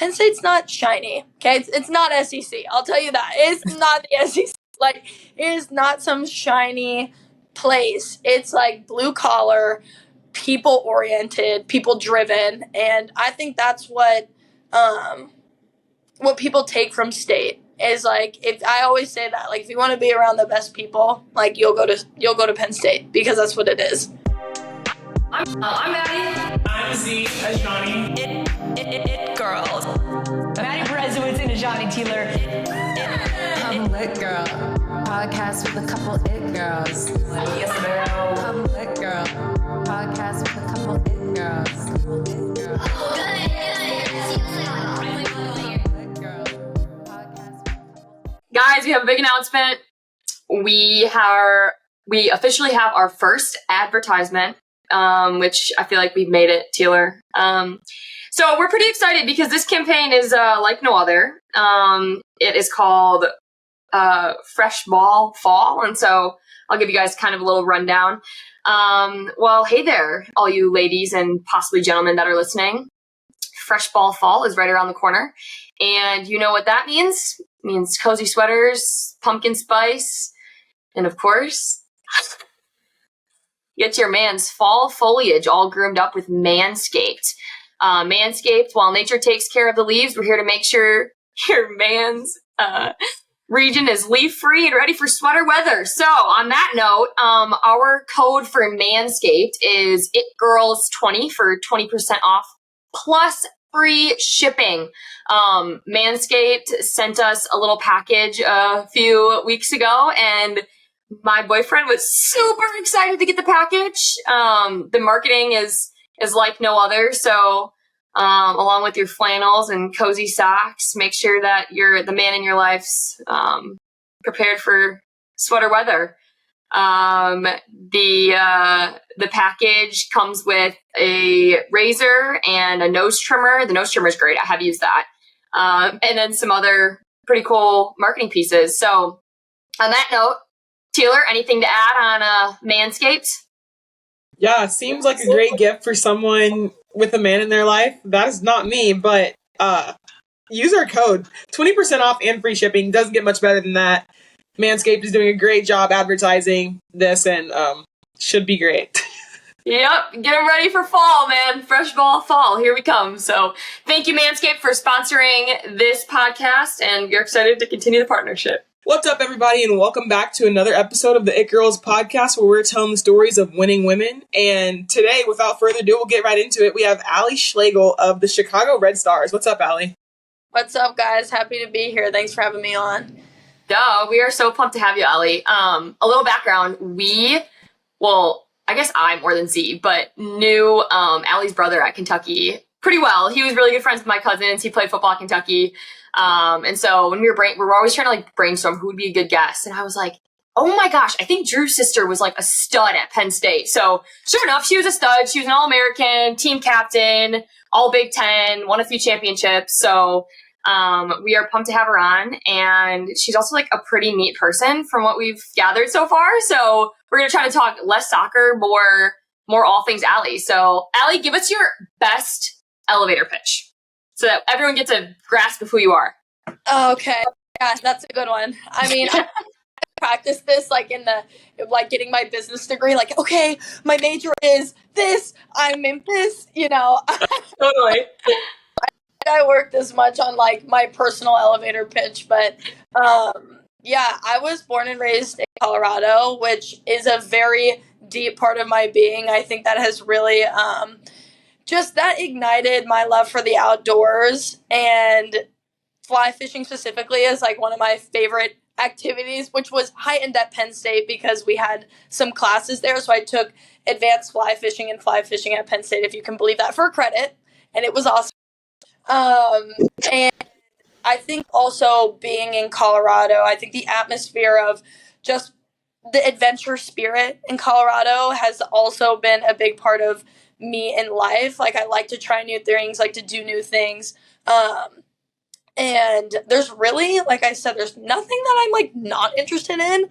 Penn State's not shiny, okay? It's not SEC. I'll tell you that. It's not the SEC. Like, it is not some shiny place. It's like blue collar, people oriented, people driven, and I think that's what people take from State is like, if I always say that, like, if you want to be around the best people, like, you'll go to Penn State because that's what it is. I'm Maddie. I'm Azhani. It girls. Maddie, Berezowitz, and Azhani, Tealer. I'm lit girl. Podcast with a couple it girls. Yes, ma'am. I'm lit girl. Podcast with a couple it girls. Guys, we have a big announcement. We officially have our first advertisement, which I feel like we've made it, Tealer. So we're pretty excited because this campaign is like no other. It is called Fresh Ball Fall, and so I'll give you guys kind of a little rundown. Well, hey there, all you ladies and possibly gentlemen that are listening. Fresh Ball Fall is right around the corner, and you know what that means? It means cozy sweaters, pumpkin spice, and of course, get your man's fall foliage all groomed up with Manscaped. Manscaped, while nature takes care of the leaves, we're here to make sure your man's region is leaf-free and ready for sweater weather. So, on that note, our code for Manscaped is ItGirls20 for 20% off, plus free shipping. Manscaped sent us a little package a few weeks ago, and my boyfriend was super excited to get the package. The marketing is like no other. So, along with your flannels and cozy socks, make sure that the man in your life's prepared for sweater weather. The package comes with a razor and a nose trimmer. The nose trimmer is great. I have used that. And then some other pretty cool marketing pieces. So, on that note, Tealer, anything to add on Manscaped? Yeah, seems like a great gift for someone with a man in their life. That is not me, but use our code. 20% off and free shipping. Doesn't get much better than that. Manscaped is doing a great job advertising this, and should be great. Yep, get them ready for fall, man. Fresh ball fall, here we come. So thank you, Manscaped, for sponsoring this podcast, and we're excited to continue the partnership. What's up, everybody, and welcome back to another episode of the It Girls podcast, where we're telling the stories of winning women. And today, without further ado, we'll get right into it. We have Allie Schlegel of the Chicago Red Stars. What's up, Allie? What's up, guys? Happy to be here. Thanks for having me on. Duh, we are so pumped to have you, Allie. A little background. I guess I more than Z, but knew Allie's brother at Kentucky pretty well. He was really good friends with my cousins. He played football at Kentucky. And so when we were always trying to brainstorm who would be a good guest. And I was like, oh my gosh, I think Drew's sister was like a stud at Penn State. So sure enough, she was a stud. She was an All-American, team captain, all Big Ten, won a few championships. So we are pumped to have her on. And she's also like a pretty neat person from what we've gathered so far. So we're going to try to talk less soccer, more all things Allie. So Allie, give us your best elevator pitch so that everyone gets a grasp of who you are. Okay. Yeah, that's a good one. I mean, I practiced this getting my business degree. Like, okay, my major is this. I'm in this, Totally. I worked as much on my personal elevator pitch, but I was born and raised in Colorado, which is a very deep part of my being. I think that has really just that ignited my love for the outdoors, and fly fishing specifically is one of my favorite activities, which was heightened at Penn State because we had some classes there. So I took advanced fly fishing and fly fishing at Penn State, if you can believe that, for credit, and it was awesome. And I think also being in Colorado, I think the atmosphere of just the adventure spirit in Colorado has also been a big part of me in life. I like to try new things, like to do new things. And there's really, like I said, there's nothing that I'm not interested in.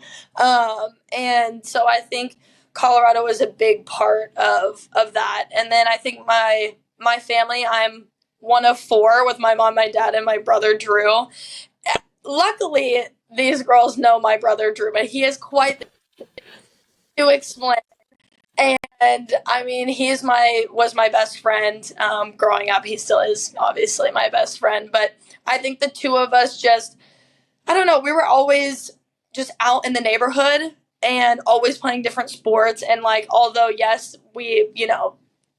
And so I think Colorado is a big part of that. And then I think my family, I'm one of four with my mom, my dad, and my brother Drew. Luckily, these girls know my brother Drew, but he is quite to explain. And I mean, was my best friend growing up. He still is obviously my best friend. But I think the two of us just, I don't know, we were always just out in the neighborhood and always playing different sports. And like, although yes,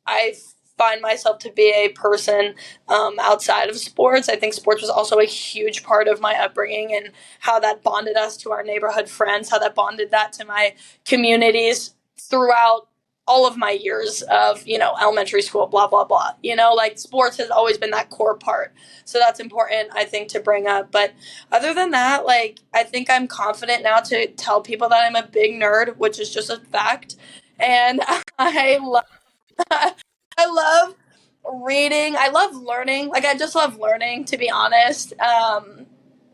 I find myself to be a person outside of sports. I think sports was also a huge part of my upbringing and how that bonded us to our neighborhood friends, how that bonded that to my communities throughout all of my years of, elementary school, blah, blah, blah. Like sports has always been that core part. So that's important, I think, to bring up. But other than that, like, I think I'm confident now to tell people that I'm a big nerd, which is just a fact. And I love reading. I love learning. Like, I just love learning, to be honest.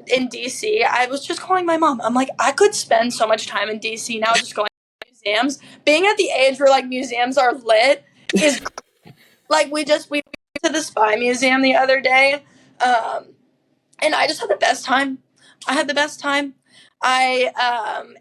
In DC, I was just calling my mom. I'm like, I could spend so much time in DC now just going to museums. Being at the age where, like, museums are lit is like, we went to the Spy Museum the other day, and I just had the best time. I had the best time. I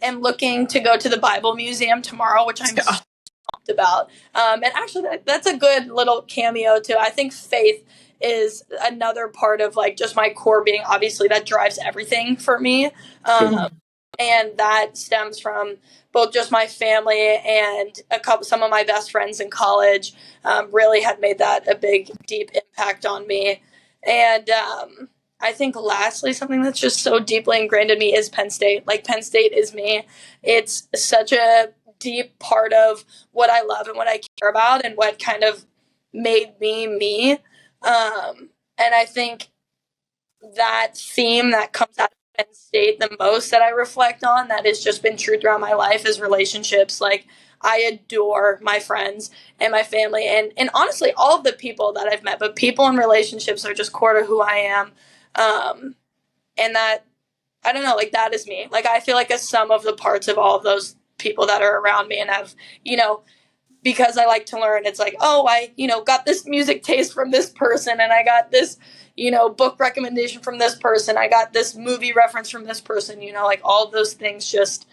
am looking to go to the Bible Museum tomorrow, which I'm pumped about. And actually, that's a good little cameo too. I think faith is another part of like just my core being. Obviously, that drives everything for me, and that stems from both just my family and some of my best friends in college. Really had made that a big, deep impact on me, and I think lastly, something that's just so deeply ingrained in me is Penn State. Like, Penn State is me. It's such a deep part of what I love and what I care about and what kind of made me. And I think that theme that comes out of Penn State the most that I reflect on, that has just been true throughout my life, is relationships. Like, I adore my friends and my family and honestly all of the people that I've met, but people and relationships are just core to who I am. And that, I don't know, like, that is me. Like, I feel like a sum of the parts of all of those people that are around me and have, because I like to learn, it's like, oh, I, got this music taste from this person, and I got this, book recommendation from this person. I got this movie reference from this person, like all of those things just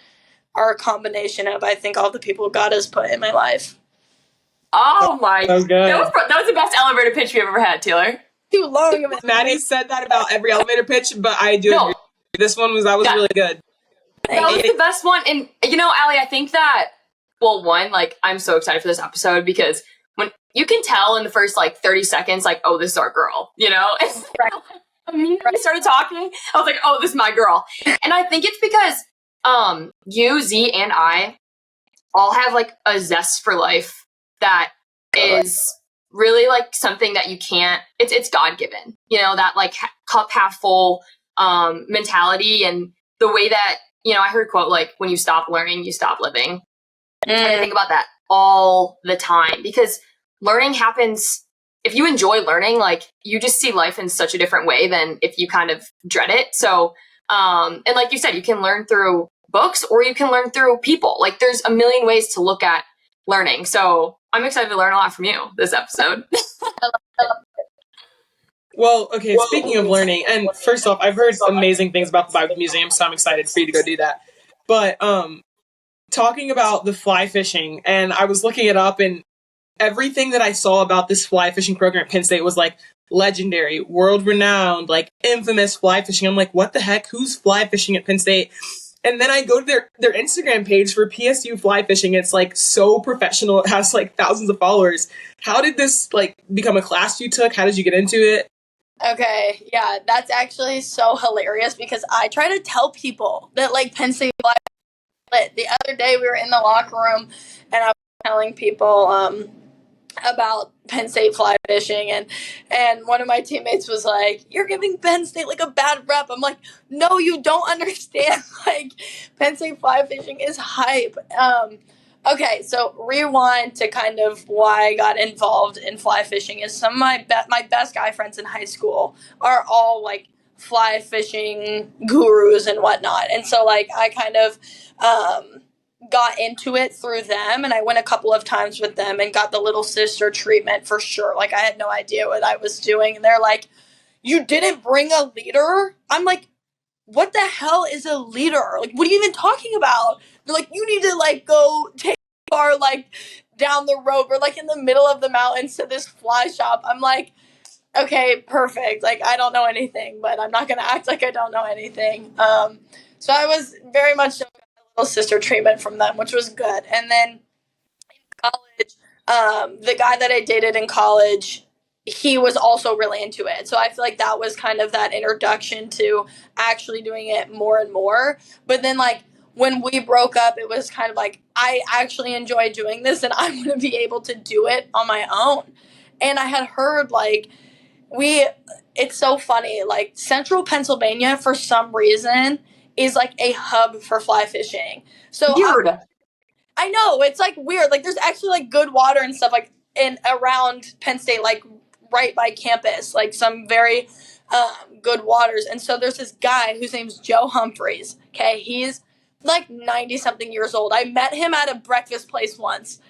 are a combination of, I think, all the people God has put in my life. Oh my, so good. That was the best elevator pitch we've ever had, Taylor. Too long of it. Maddie said that about every elevator pitch, but I do agree. This one was really good. That was the best one. And, Allie, I think that, well, one, like, I'm so excited for this episode because when you can tell in the first, 30 seconds, like, oh, this is our girl, Right. Immediately started talking. I was like, oh, this is my girl. And I think it's because you, Z, and I all have, a zest for life that is really, something that you can't, it's God-given, that, cup half full mentality, and the way that, I heard a quote, when you stop learning, you stop living. And I think about that all the time because learning happens, if you enjoy learning, you just see life in such a different way than if you kind of dread it. So, and like you said, you can learn through books or you can learn through people. There's a million ways to look at learning. So I'm excited to learn a lot from you this episode. Well, okay, speaking of learning, and first off, I've heard amazing things about the Bible Museum, so I'm excited for you to go do that. But talking about the fly fishing, and I was looking it up, and everything that I saw about this fly fishing program at Penn State was legendary, world-renowned, infamous fly fishing. I'm like, what the heck? Who's fly fishing at Penn State? And then I go to their Instagram page for PSU fly fishing. It's so professional. It has thousands of followers. How did this become a class you took? How did you get into it? Okay, yeah, that's actually so hilarious because I try to tell people that Penn State fly. The other day we were in the locker room and I was telling people about Penn State fly fishing, and one of my teammates was like, "You're giving Penn State a bad rep." I'm like, "No, you don't understand. Penn State fly fishing is hype." Okay, so rewind to kind of why I got involved in fly fishing is some of my best guy friends in high school are all fly fishing gurus and whatnot. And so I kind of got into it through them, and I went a couple of times with them and got the little sister treatment for sure. Like, I had no idea what I was doing, and they're like, you didn't bring a leader? I'm like, what the hell is a leader? Like, what are you even talking about? They're like, you need to, like, go take a car, like, down the road. We're, like, in the middle of the mountains to this fly shop. I'm like, okay, perfect. Like, I don't know anything, but I'm not going to act like I don't know anything. So I was very much a little sister treatment from them, which was good. And then in college, the guy that I dated in college, he was also really into it. So I feel like that was kind of that introduction to actually doing it more and more. But then, like, when we broke up, it was kind of like, I actually enjoy doing this, and I'm going to be able to do it on my own. And I had heard, like, it's so funny, like, central Pennsylvania, for some reason, is, like, a hub for fly fishing. So Weird. I know, it's, like, weird. Like, there's actually, like, good water and stuff, like, in around Penn State, like, right by campus, like, some very good waters. And so there's this guy whose name's Joe Humphreys, okay? He's, like, 90-something years old. I met him at a breakfast place once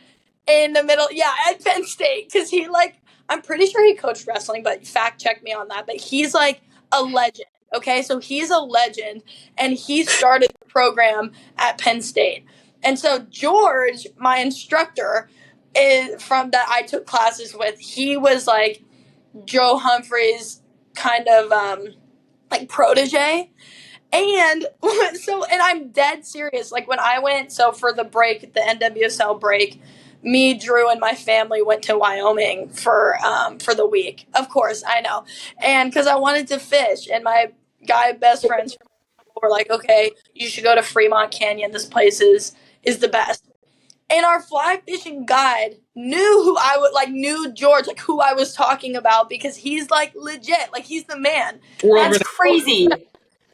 in the middle, at Penn State, because he, like, I'm pretty sure he coached wrestling, but fact check me on that. But he's, like, a legend, okay? So he's a legend, and he started the program at Penn State. And so George, my instructor, from that I took classes with, he was, like, Joe Humphreys' kind of, like, protege. And and I'm dead serious. Like, when I went, so for the break, the NWSL break, me, Drew, and my family went to Wyoming for the week. Of course, I know. And because I wanted to fish, and my guy best friends were like, okay, you should go to Fremont Canyon. This place is the best. And our fly fishing guide knew George, like, who I was talking about, because he's, like, legit. Like, he's the man. That's crazy.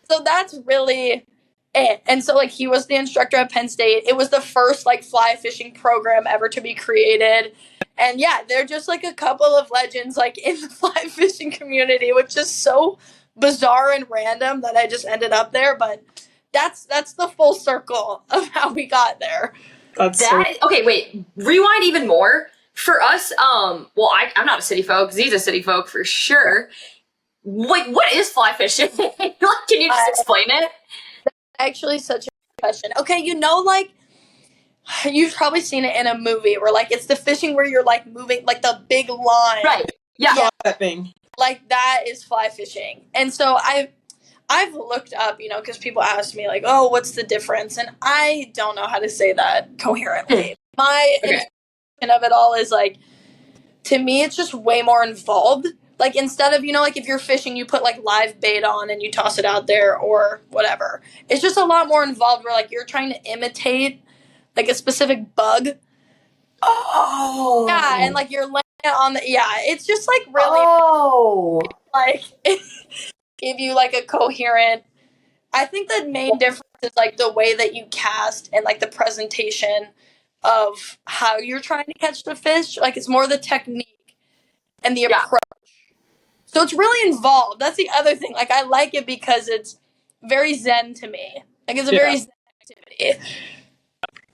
So that's really it. And so, like, he was the instructor at Penn State. It was the first, like, fly fishing program ever to be created. And yeah, they're just, like, a couple of legends, like, in the fly fishing community, which is so bizarre and random that I just ended up there. But that's the full circle of how we got there. Okay, wait, rewind even more. For us, I'm not a city folk. Z's a city folk for sure. Like, what is fly fishing? Like, can you just explain it? Actually, such a good question. Okay, like, you've probably seen it in a movie where, like, it's the fishing where you're, like, moving, like, the big line. Right. Yeah. That thing. Like, that is fly fishing. And so I've looked up, because people ask me, like, oh, what's the difference? And I don't know how to say that coherently. My interpretation of it all is, like, to me, it's just way more involved. Like, instead of, like, if you're fishing, you put, like, live bait on and you toss it out there or whatever. It's just a lot more involved where, like, you're trying to imitate, like, a specific bug. Oh. Yeah, and, like, you're laying it on it's just, like, really, like, give you, like, a coherent, I think the main difference is, like, the way that you cast and, like, the presentation of how you're trying to catch the fish. Like, it's more the technique and the approach. So it's really involved. That's the other thing. Like, I like it because it's very zen to me. Like, it's a very zen activity.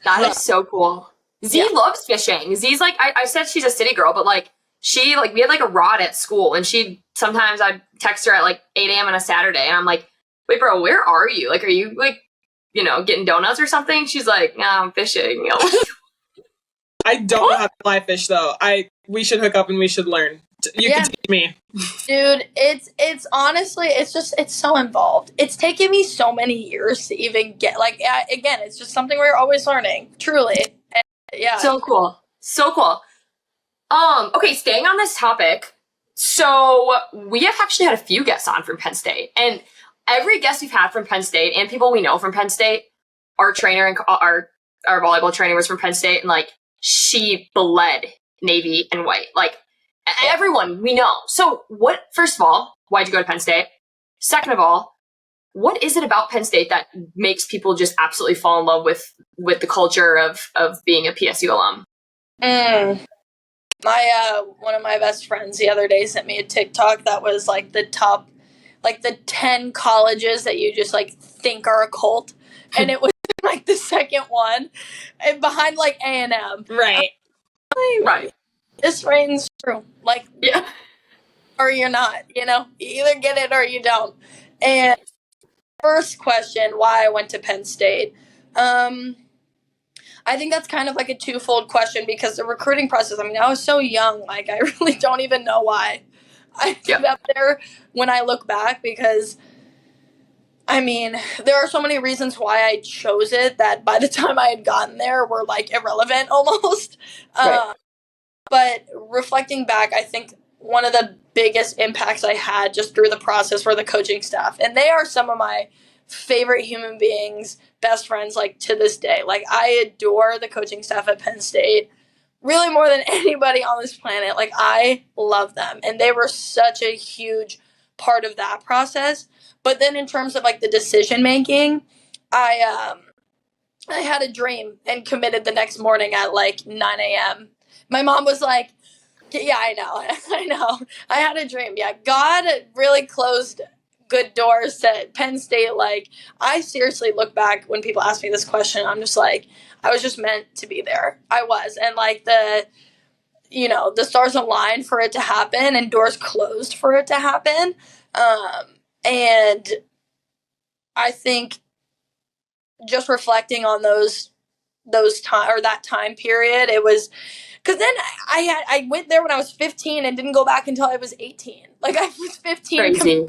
That is so cool. Z loves fishing. Z's like, I said she's a city girl, but, like, she, like, we had, like, a rod at school, and sometimes I'd text her at, like, 8 a.m. on a Saturday, and I'm like, wait, bro, where are you? Like, are you, like, getting donuts or something? She's like, nah, I'm fishing. I don't know how to fly fish, though. We should hook up and we should learn. You can teach me. Dude, it's honestly, it's so involved. It's taken me so many years to even get, like, again, it's just something we're always learning, truly. And, yeah. So cool. So cool. Okay, staying on this topic. So we have actually had a few guests on from Penn State, and every guest we've had from Penn State and people we know from Penn State, our trainer and our volleyball trainer was from Penn State, and, like, she bled navy and white. Like, everyone we know. So first of all, why'd you go to Penn State? Second of all, what is it about Penn State that makes people just absolutely fall in love with the culture of being a PSU alum? My one of my best friends the other day sent me a TikTok that was, like, the top, like, the 10 colleges that you just, like, think are a cult. And it was like the second one, and behind like A&M. Right. Right. This reigns true. Like, Yeah. or you're not, you either get it or you don't. And first question, why I went to Penn State. I think that's kind of like a twofold question because the recruiting process, I was so young, like I really don't even know why I ended up there when I look back, because there are so many reasons why I chose it that by the time I had gotten there were like irrelevant almost. Right. But reflecting back, I think one of the biggest impacts I had just through the process were the coaching staff. And they are some of my favorite human beings, best friends, like to this day. Like I adore the coaching staff at Penn State really more than anybody on this planet. Like I love them. And they were such a huge part of that process. But then in terms of like the decision making, I had a dream and committed the next morning at like 9 a.m. My mom was like, yeah, I know. I had a dream. Yeah, God really closed good doors to Penn State. Like, I seriously look back when people ask me this question, I'm just like, I was just meant to be there. I was. And like the stars aligned for it to happen and doors closed for it to happen. And I think just reflecting on that time period, it was because then I went there when I was 15 and didn't go back until I was 18. Like I was 15. Crazy.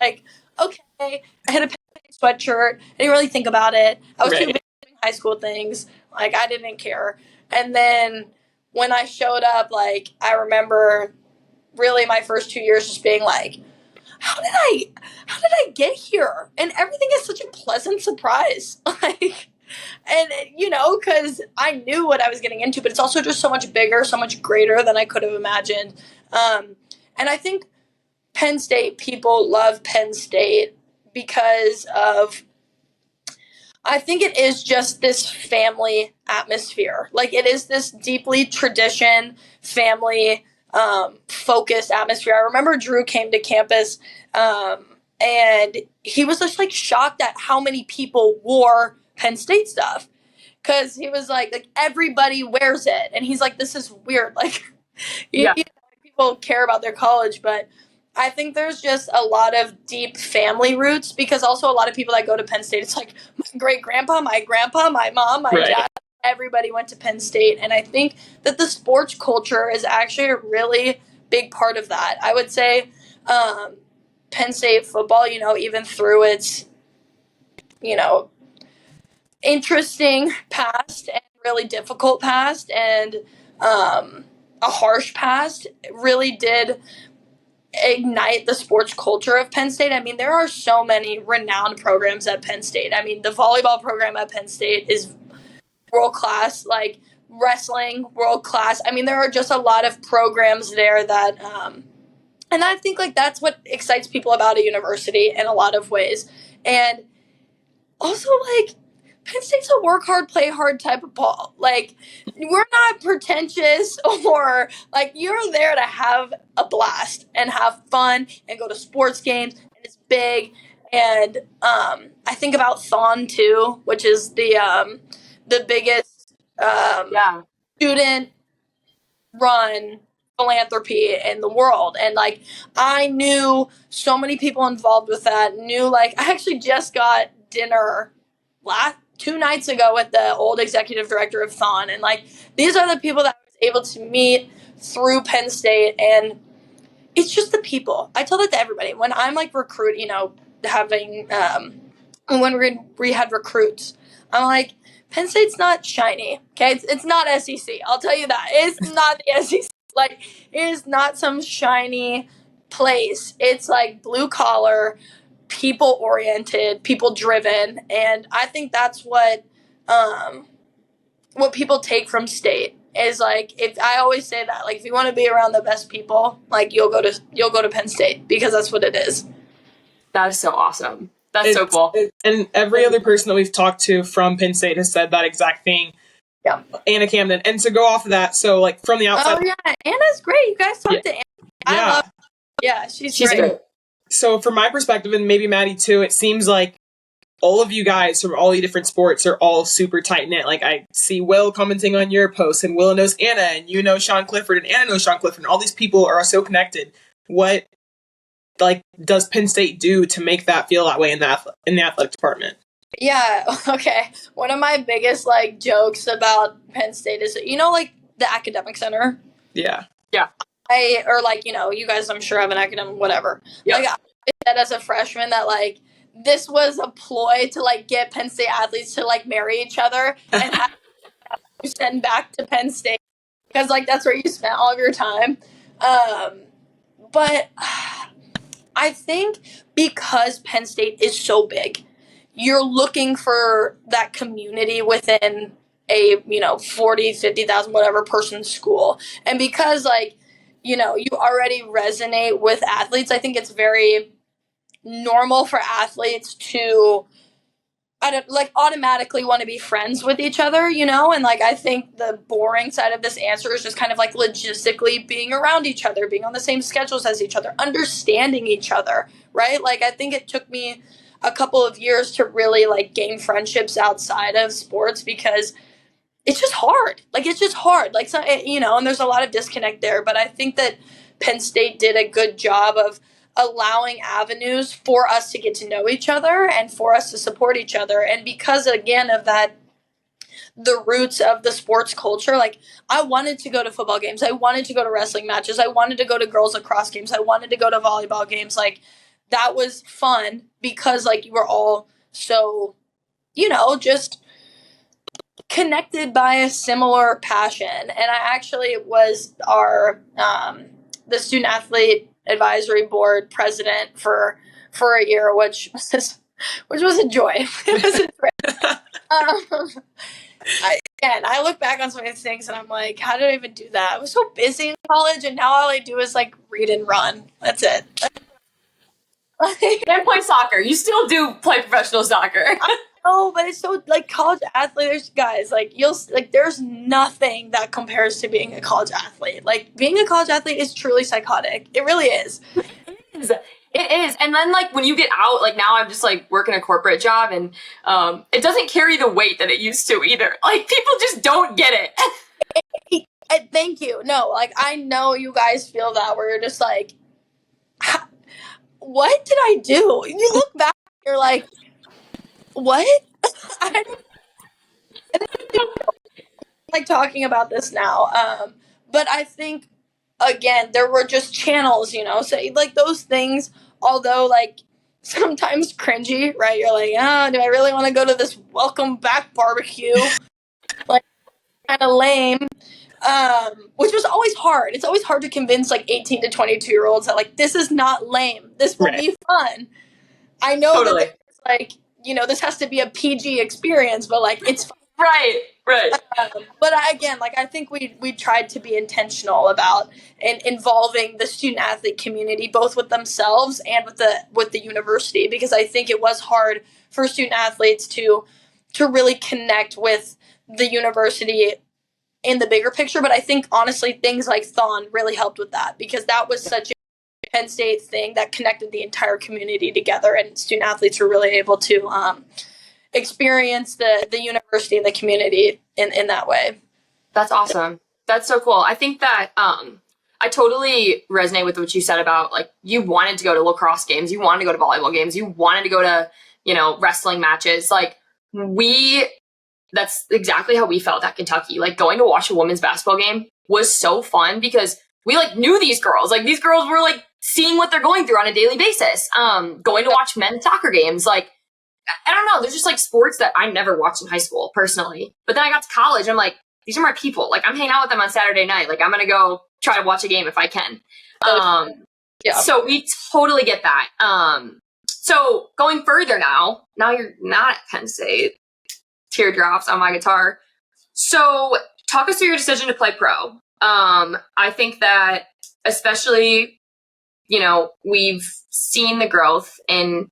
Like, okay, I had a sweatshirt. I didn't really think about it. I was too busy doing high school things. Like I didn't care. And then when I showed up, like I remember really my first 2 years just being like, how did I get here? And everything is such a pleasant surprise. Like, and because I knew what I was getting into, but it's also just so much bigger, so much greater than I could have imagined. And I think Penn State, people love Penn State because of, I think it is just this family atmosphere. Like it is this deeply tradition, family focused atmosphere. I remember Drew came to campus and he was just like shocked at how many people wore Penn State stuff, because he was like everybody wears it, and he's like, this is weird. Like people care about their college, but I think there's just a lot of deep family roots, because also a lot of people that go to Penn State, it's like my great grandpa, my grandpa, my mom, my dad, everybody went to Penn State. And I think that the sports culture is actually a really big part of that. I would say Penn State football, even through its, interesting past and really difficult past and a harsh past, really did ignite the sports culture of Penn State. There are so many renowned programs at Penn State. The volleyball program at Penn State is world class, like wrestling, world class. There are just a lot of programs there that, and I think like that's what excites people about a university in a lot of ways. And also like Penn State's a work hard, play hard type of ball. Like, we're not pretentious, or like you're there to have a blast and have fun and go to sports games, and it's big. And I think about Thon too, which is the biggest student run philanthropy in the world. And like I knew so many people involved with that. I actually just got dinner 2 nights ago with the old executive director of Thon, and like these are the people that I was able to meet through Penn State. And it's just the people. I tell that to everybody when I'm like having when we had recruits, I'm like, Penn State's not shiny, okay? It's not SEC. I'll tell you that. It's not the SEC. Like, it is not some shiny place. It's like blue collar, people oriented, people driven, and I think that's what people take from State is like, if I always say that, like if you want to be around the best people, like you'll go to Penn State, because that's what it is. That is so awesome. That's so cool. And every other person that we've talked to from Penn State has said that exact thing. Yeah. Anna Camden. And to go off of that, so like from the outside. Oh yeah, Anna's great. You guys talk to Anna. I love her. Yeah, she's great. So from my perspective, and maybe Maddie too, it seems like all of you guys from all the different sports are all super tight knit. Like I see Will commenting on your posts, and Will knows Anna, and you know Sean Clifford, and Anna knows Sean Clifford, and all these people are so connected. What does Penn State do to make that feel that way in the athletic department? Yeah, okay. One of my biggest jokes about Penn State is, the academic center. Yeah. You guys I'm sure have an academic whatever. Yep. I said as a freshman that this was a ploy to get Penn State athletes to marry each other and have you send back to Penn State because that's where you spent all of your time. But I think because Penn State is so big, you're looking for that community within a 40, 50,000 whatever person school, and because you already resonate with athletes, I think it's very normal for athletes to automatically want to be friends with each other, and I think the boring side of this answer is just kind of logistically being around each other, being on the same schedules as each other, understanding each other, right? I think it took me a couple of years to really gain friendships outside of sports because it's just hard. It's just hard. And there's a lot of disconnect there, but I think that Penn State did a good job of allowing avenues for us to get to know each other and for us to support each other. And because, again, of that, the roots of the sports culture, I wanted to go to football games. I wanted to go to wrestling matches. I wanted to go to girls lacrosse games. I wanted to go to volleyball games. That was fun because, you were all so, just connected by a similar passion. And I actually was the student athlete advisory board president for a year, which was a joy. It was a joy. I look back on some of these things and I'm like, how did I even do that? I was so busy in college, and now all I do is read and run. That's it. And play soccer. You still do play professional soccer. Oh, but it's so college athletes, guys. There's nothing that compares to being a college athlete. Being a college athlete is truly psychotic. It really is. It is. And then when you get out, now I'm just working a corporate job, and it doesn't carry the weight that it used to either. People just don't get it. Thank you. No, I know you guys feel that where you're just what did I do? You look back, you're like, what? I talking about this now. But I think, again, there were just channels, so those things, although sometimes cringy, right? You're do I really want to go to this welcome back barbecue? Kind of lame. Which was always hard. It's always hard to convince 18 to 22-year-olds that this is not lame. This will be fun. I know totally. that this has to be a PG experience, but it's fun. Right. But I think we tried to be intentional about involving the student athlete community, both with themselves and with the university, because I think it was hard for student athletes to really connect with the university in the bigger picture. But I think honestly things like Thon really helped with that, because that was such a Penn State thing that connected the entire community together, and student athletes were really able to experience the university and the community in that way. That's awesome. That's so cool. I think that I totally resonate with what you said about you wanted to go to lacrosse games, you wanted to go to volleyball games, you wanted to go to wrestling matches. That's exactly how we felt at Kentucky. Going to watch a women's basketball game was so fun because we knew these girls. These girls were seeing what they're going through on a daily basis. Going to watch men's soccer games, I don't know. There's just sports that I never watched in high school personally. But then I got to college, and I'm these are my people. I'm hanging out with them on Saturday night. I'm going to go try to watch a game if I can. Yeah. So we totally get that. So going further now you're not at Penn State. Teardrops on my guitar. So talk us through your decision to play pro. I think that especially, we've seen the growth in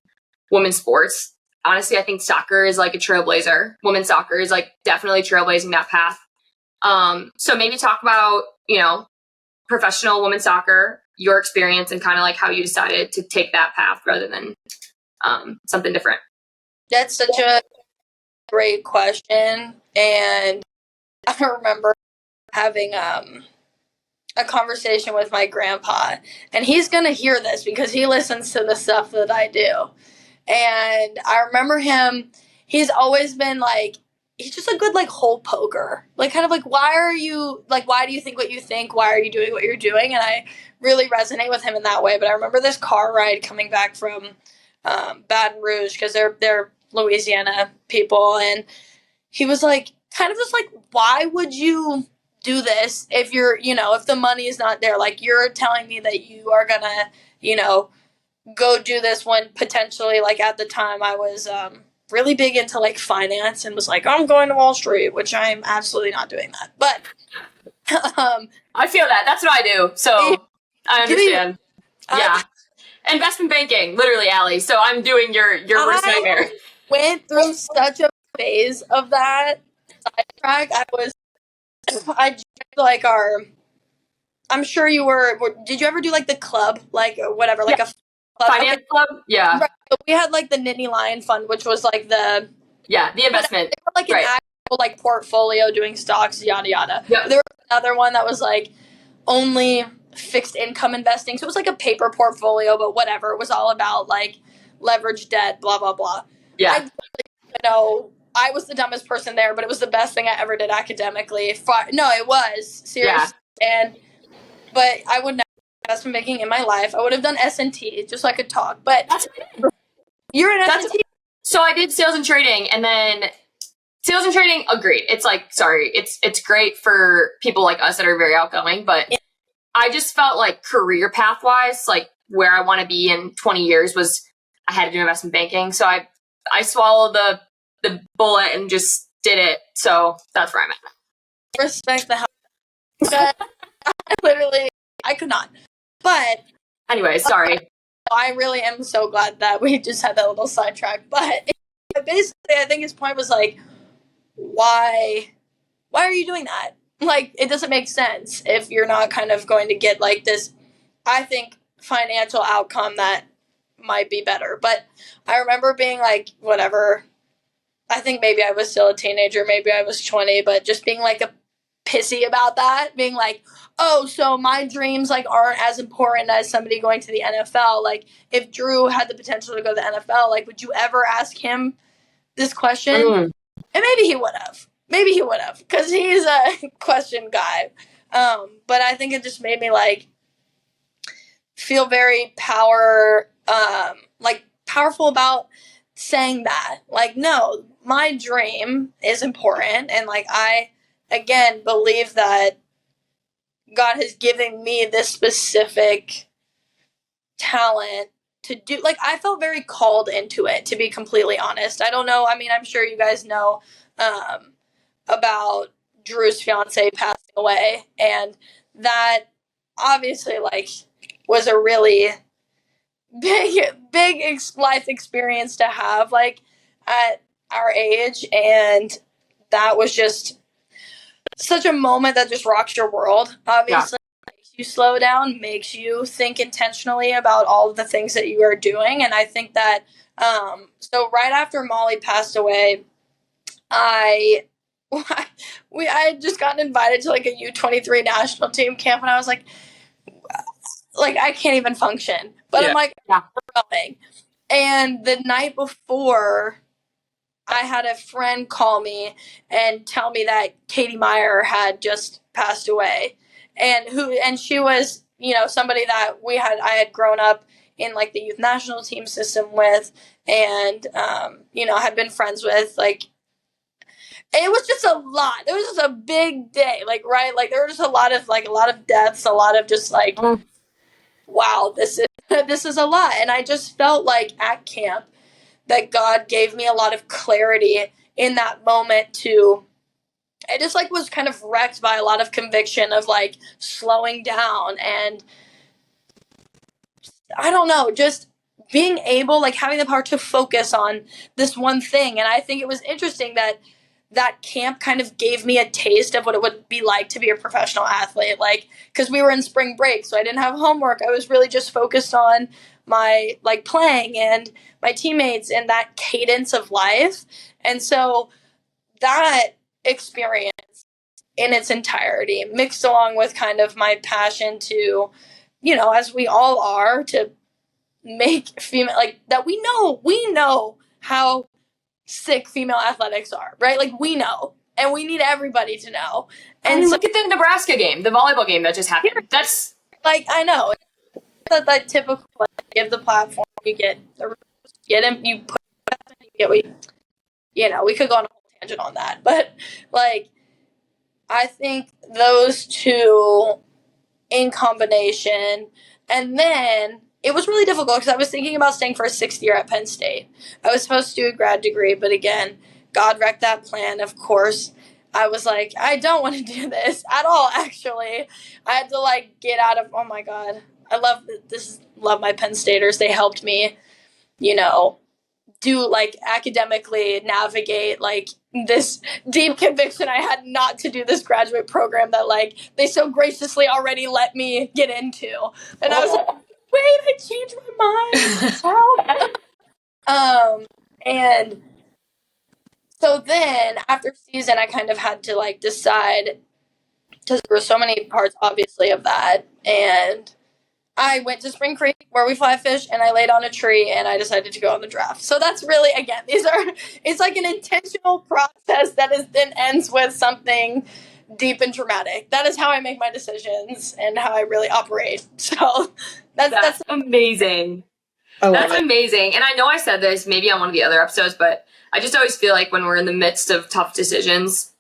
women's sports. Honestly, I think soccer is a trailblazer. Women's soccer is definitely trailblazing that path. So maybe talk about, professional women's soccer, your experience, and kind of how you decided to take that path rather than something different. That's such a great question. And I remember having a conversation with my grandpa, and he's going to hear this because he listens to the stuff that I do. And I remember him, he's always been like, he's just a good like hole poker. Like kind of like, why do you think what you think? Why are you doing what you're doing? And I really resonate with him in that way. But I remember this car ride coming back from Baton Rouge, because they're Louisiana people, and he was like, kind of just like, why would you do this if if the money is not there? Like, you're telling me that you are gonna, go do this when potentially, like, at the time I was really big into like finance and was like, I'm going to Wall Street, which I'm absolutely not doing that. But I feel that. That's what I do. So I understand. Yeah. Investment banking, literally, Allie. So I'm doing your worst nightmare. Went through such a phase of that sidetrack. I joined like I'm sure you did you ever do like the club, like whatever, like a club? Finance club? Yeah. Right. So we had like the Nittany Lion Fund, which was like the investment. They were like an actual like portfolio doing stocks, yada yada. Yep. There was another one that was like only fixed income investing. So it was like a paper portfolio, but whatever. It was all about like leveraged debt, blah blah blah. Yeah. I was the dumbest person there, but it was the best thing I ever did academically. No, it was seriously. Yeah. But I would never do investment banking in my life. I would have done S&T just so I could talk. But you're in S&T. So I did sales and trading, and then sales and trading, agreed. It's like, sorry, it's great for people like us that are very outgoing, but I just felt like career path-wise, like where I want to be in 20 years was I had to do investment banking. So I swallowed the bullet and just did it. So that's where I'm at. Respect the hell. I could not. But anyway, sorry. I really am so glad that we just had that little sidetrack. But basically, I think his point was like, why are you doing that? Like, it doesn't make sense if you're not kind of going to get like this, I think, financial outcome that might be better. But I remember being like, whatever. I think maybe I was still a teenager, maybe I was 20, but just being like a pissy about that, being like, oh, so my dreams like aren't as important as somebody going to the NFL. Like, if Drew had the potential to go to the NFL, like, would you ever ask him this question? And maybe he would have, because he's a question guy. But I think it just made me like feel very powerful about saying that. Like, no, my dream is important, and like I again believe that God has given me this specific talent to do. Like, I felt very called into it, to be completely honest. I don't know, I mean, I'm sure you guys know about Drew's fiance passing away, and that obviously like was a really big life experience to have like at our age, and that was just such a moment that just rocks your world. Obviously, makes you slow down, makes you think intentionally about all of the things that you are doing. And I think that so right after Molly passed away, I had just gotten invited to like a U23 national team camp, and I was like I can't even function. But I'm like, we're going. And the night before, I had a friend call me and tell me that Katie Meyer had just passed away, and she was, somebody that I had grown up in like the youth national team system with, and had been friends with. Like, it was just a lot. It was just a big day. Like, right, like there were just a lot of deaths, a lot of just like, wow, this is a lot. And I just felt like at camp that God gave me a lot of clarity in that moment to, I just like was kind of wrecked by a lot of conviction of like slowing down, and I don't know, just being able, like having the power to focus on this one thing. And I think it was interesting that camp kind of gave me a taste of what it would be like to be a professional athlete. Like, because we were in spring break, so I didn't have homework. I was really just focused on my like playing and my teammates and that cadence of life. And so that experience in its entirety, mixed along with kind of my passion to, you know, as we all are, to make female, like, that we know how sick female athletics are, right? Like, we know, and we need everybody to know. And I mean, so, look at the Nebraska game, the volleyball game that just happened. That's like, I know that typical, like, give the platform, you get him, you put, you get what you know, we could go on a whole tangent on that, but like, I think those two in combination, and then it was really difficult because I was thinking about staying for a 6th year at Penn State. I was supposed to do a grad degree, but again, God wrecked that plan, of course. I was like, I don't want to do this at all, actually. I had to, like, get out of, oh my God. I love my Penn Staters. They helped me, you know, do, like, academically navigate, like, this deep conviction I had not to do this graduate program that, like, they so graciously already let me get into. And I was like, wait, I changed my mind. And so then after season, I kind of had to, like, decide, because there were so many parts, obviously, of that. And I went to Spring Creek where we fly fish, and I laid on a tree, and I decided to go on the draft. So that's really, again, it's like an intentional process that then ends with something deep and dramatic. That is how I make my decisions and how I really operate. So that's amazing. That's amazing. And I know I said this maybe on one of the other episodes, but I just always feel like when we're in the midst of tough decisions,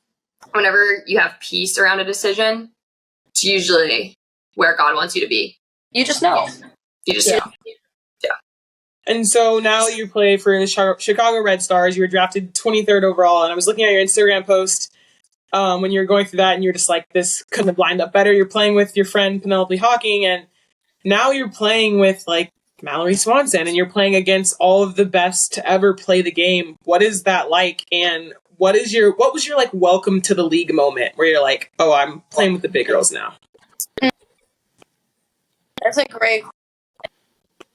whenever you have peace around a decision, it's usually where God wants you to be. You just know. You just know. Yeah. And so now you play for the Chicago Red Stars. You were drafted 23rd overall. And I was looking at your Instagram post when you were going through that, and you're just like, this couldn't have lined up better. You're playing with your friend Penelope Hawking, and now you're playing with, like, Mallory Swanson, and you're playing against all of the best to ever play the game. What is that like? And what was your, like, welcome to the league moment where you're like, oh, I'm playing with the big girls now? That's a great question.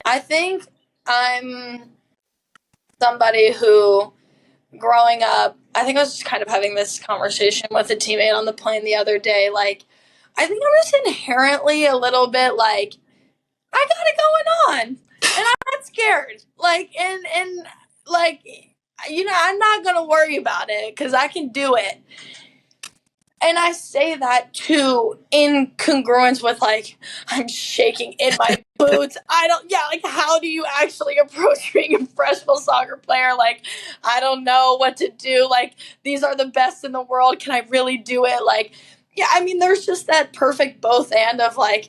I think I'm somebody who, growing up, I think I was just kind of having this conversation with a teammate on the plane the other day. Like, I think I'm just inherently a little bit like, I got it going on, and I'm not scared. Like, and like, you know, I'm not gonna worry about it because I can do it. And I say that too in congruence with, like, I'm shaking in my boots. Like, how do you actually approach being a professional soccer player? Like, I don't know what to do. Like, these are the best in the world. Can I really do it? Like, yeah, I mean, there's just that perfect both and of, like,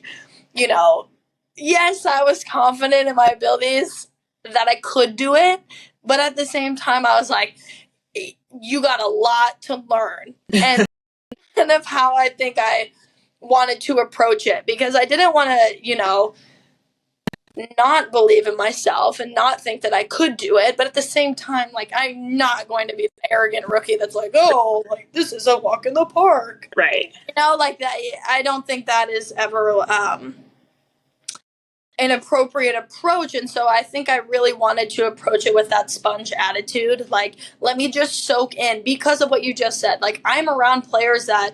you know, yes, I was confident in my abilities that I could do it. But at the same time, I was like, you got a lot to learn. And kind of how I think I wanted to approach it, because I didn't want to, you know, not believe in myself and not think that I could do it, but at the same time, like, I'm not going to be the arrogant rookie that's like, oh, like, this is a walk in the park. Right. You know, like, that, I don't think that is ever an appropriate approach. And so I think I really wanted to approach it with that sponge attitude. Like, let me just soak in, because of what you just said. Like, I'm around players that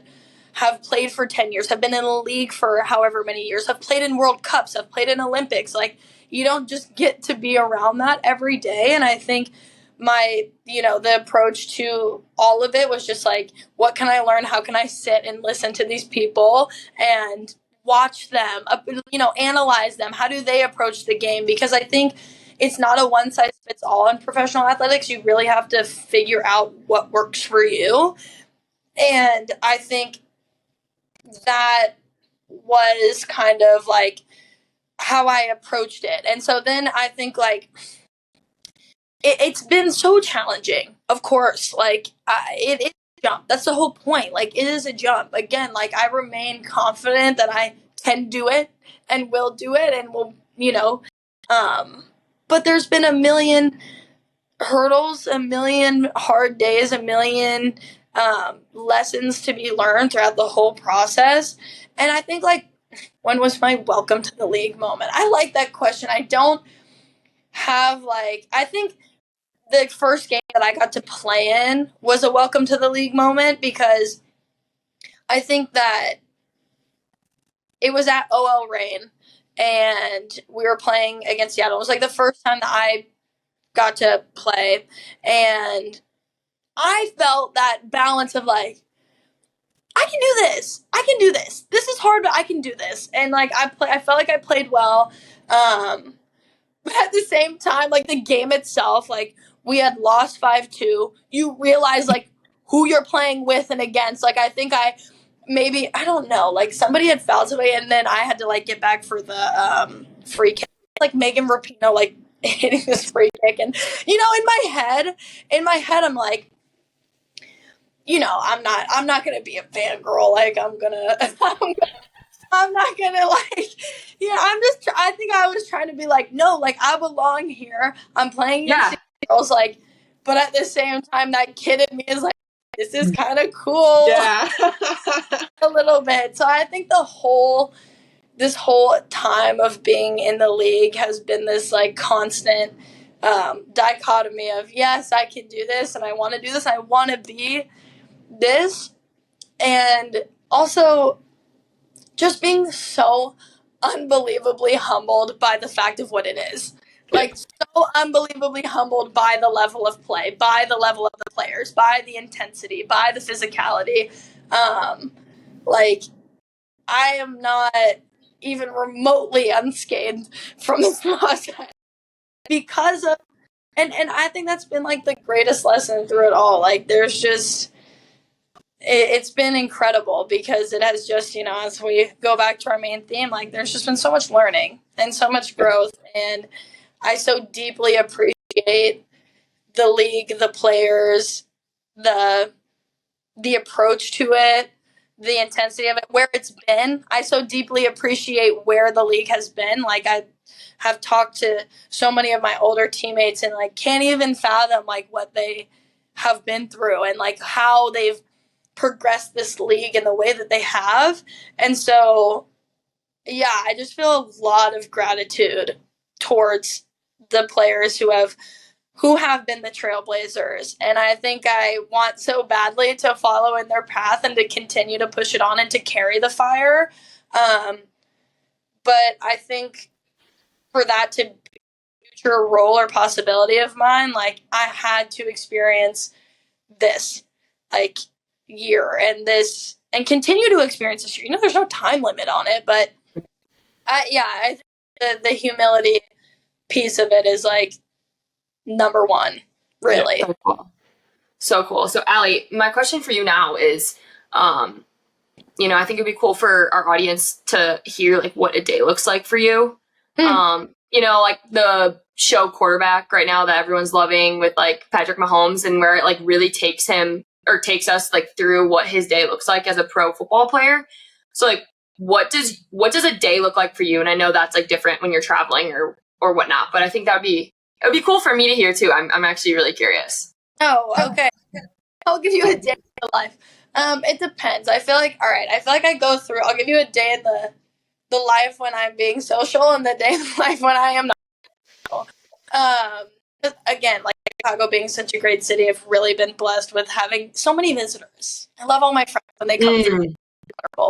have played for 10 years, have been in the league for however many years, have played in World Cups, have played in Olympics. Like, you don't just get to be around that every day. And I think my, you know, the approach to all of it was just like, what can I learn? How can I sit and listen to these people and watch them, you know, analyze them? How do they approach the game? Because I think it's not a one size fits all in professional athletics. You really have to figure out what works for you. And I think that was kind of like how I approached it. And so then I think, like, it's been so challenging, of course. Like, it is a jump. That's the whole point. Like, it is a jump. Again, like, I remain confident that I can do it and will do it and will, you know, but there's been a million hurdles, a million hard days, a million lessons to be learned throughout the whole process. And I think, like, when was my welcome to the league moment? I like that question. I don't have like, I think the first game that I got to play in was a welcome to the league moment, because I think that it was at OL Reign and we were playing against Seattle. It was like the first time that I got to play, and I felt that balance of like, I can do this. I can do this. This is hard, but I can do this. And like I felt like I played well. But at the same time, like the game itself, like we had lost 5-2. You realize like who you're playing with and against. Like I think I don't know, like somebody had fouled somebody and then I had to like get back for the free kick. Like Megan Rapinoe like hitting this free kick, and you know, in my head I'm like, you know, I'm not gonna be a fangirl. Like I'm not gonna like, yeah. I think I was trying to be like, no, like I belong here. I'm playing against girls, like, but at the same time, that kid in me is like, this is kind of cool, Yeah. a little bit. So I think this whole time of being in the league has been this like constant dichotomy of, yes, I can do this, and I want to do this. I want to be this, and also just being so unbelievably humbled by the fact of what it is. Like, so unbelievably humbled by the level of play, by the level of the players, by the intensity, by the physicality. Like, I am not even remotely unscathed from this process because of, and I think that's been, like, the greatest lesson through it all. Like, there's just, it's been incredible because it has just, you know, as we go back to our main theme, like there's just been so much learning and so much growth, and I so deeply appreciate the league, the players, the approach to it, the intensity of it, where it's been. I so deeply appreciate where the league has been. Like I have talked to so many of my older teammates and like can't even fathom like what they have been through and like how they've progress this league in the way that they have. And so, yeah, I just feel a lot of gratitude towards the players who have been the trailblazers. And I think I want so badly to follow in their path and to continue to push it on and to carry the fire. But I think for that to be a future role or possibility of mine, like I had to experience this, like, year and continue to experience this year. You know, there's no time limit on it, but I think the humility piece of it is like number one, really. So cool. So cool. So Allie, my question for you now is, you know, I think it'd be cool for our audience to hear like what a day looks like for you. You know, like the show Quarterback right now that everyone's loving with like Patrick Mahomes, and where it like really takes us like through what his day looks like as a pro football player. So like what does a day look like for you? And I know that's like different when you're traveling or whatnot, but I think it would be cool for me to hear too. I'm actually really curious. Oh, okay. I'll give you a day in the life. It depends. I feel like I'll give you a day in the life when I'm being social and the day in the life when I am not social. Again, like Chicago being such a great city, I've really been blessed with having so many visitors. I love all my friends when they come through.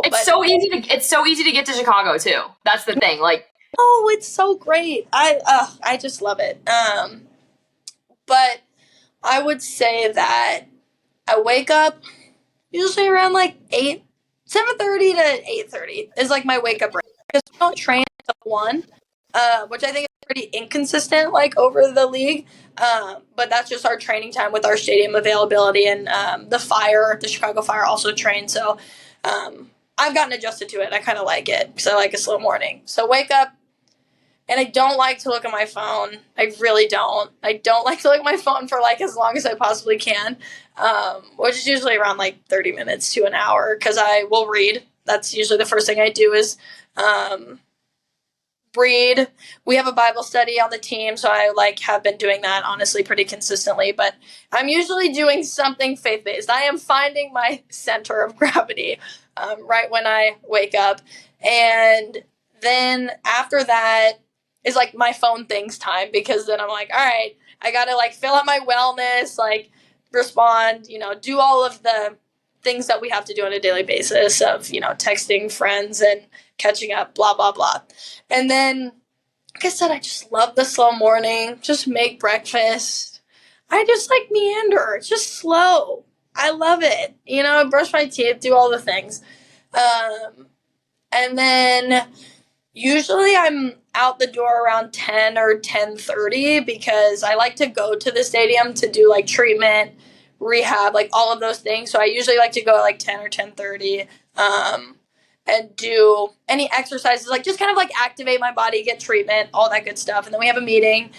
It's so easy to get to Chicago too. That's the thing. Like, oh, it's so great. I just love it. But I would say that I wake up usually around like 7:30 to 8:30 is like my wake up rate, because we don't train until 1, which I think is pretty inconsistent like over the league. But that's just our training time with our stadium availability, and the Chicago Fire also train. So I've gotten adjusted to it. I kind of like it because I like a slow morning. So wake up, and I don't like to look at my phone. I really don't. I don't like to look at my phone for like as long as I possibly can, which is usually around like 30 minutes to an hour, because I will read. That's usually the first thing I do is read. We have a Bible study on the team, so I like have been doing that honestly pretty consistently, but I'm usually doing something faith-based. I am finding my center of gravity right when I wake up. And then after that, is like my phone things time, because then I'm like, all right, I gotta like fill out my wellness, like respond, do all of the things that we have to do on a daily basis of, texting friends and catching up, blah, blah, blah. And then, like I said, I just love the slow morning, just make breakfast. I just like meander. It's just slow. I love it. Brush my teeth, do all the things. And then usually I'm out the door around 10 or 10:30, because I like to go to the stadium to do like treatment, rehab, like all of those things. So I usually like to go at like 10 or 10:30 and do any exercises, like just kind of like activate my body, get treatment, all that good stuff. And then we have a meeting.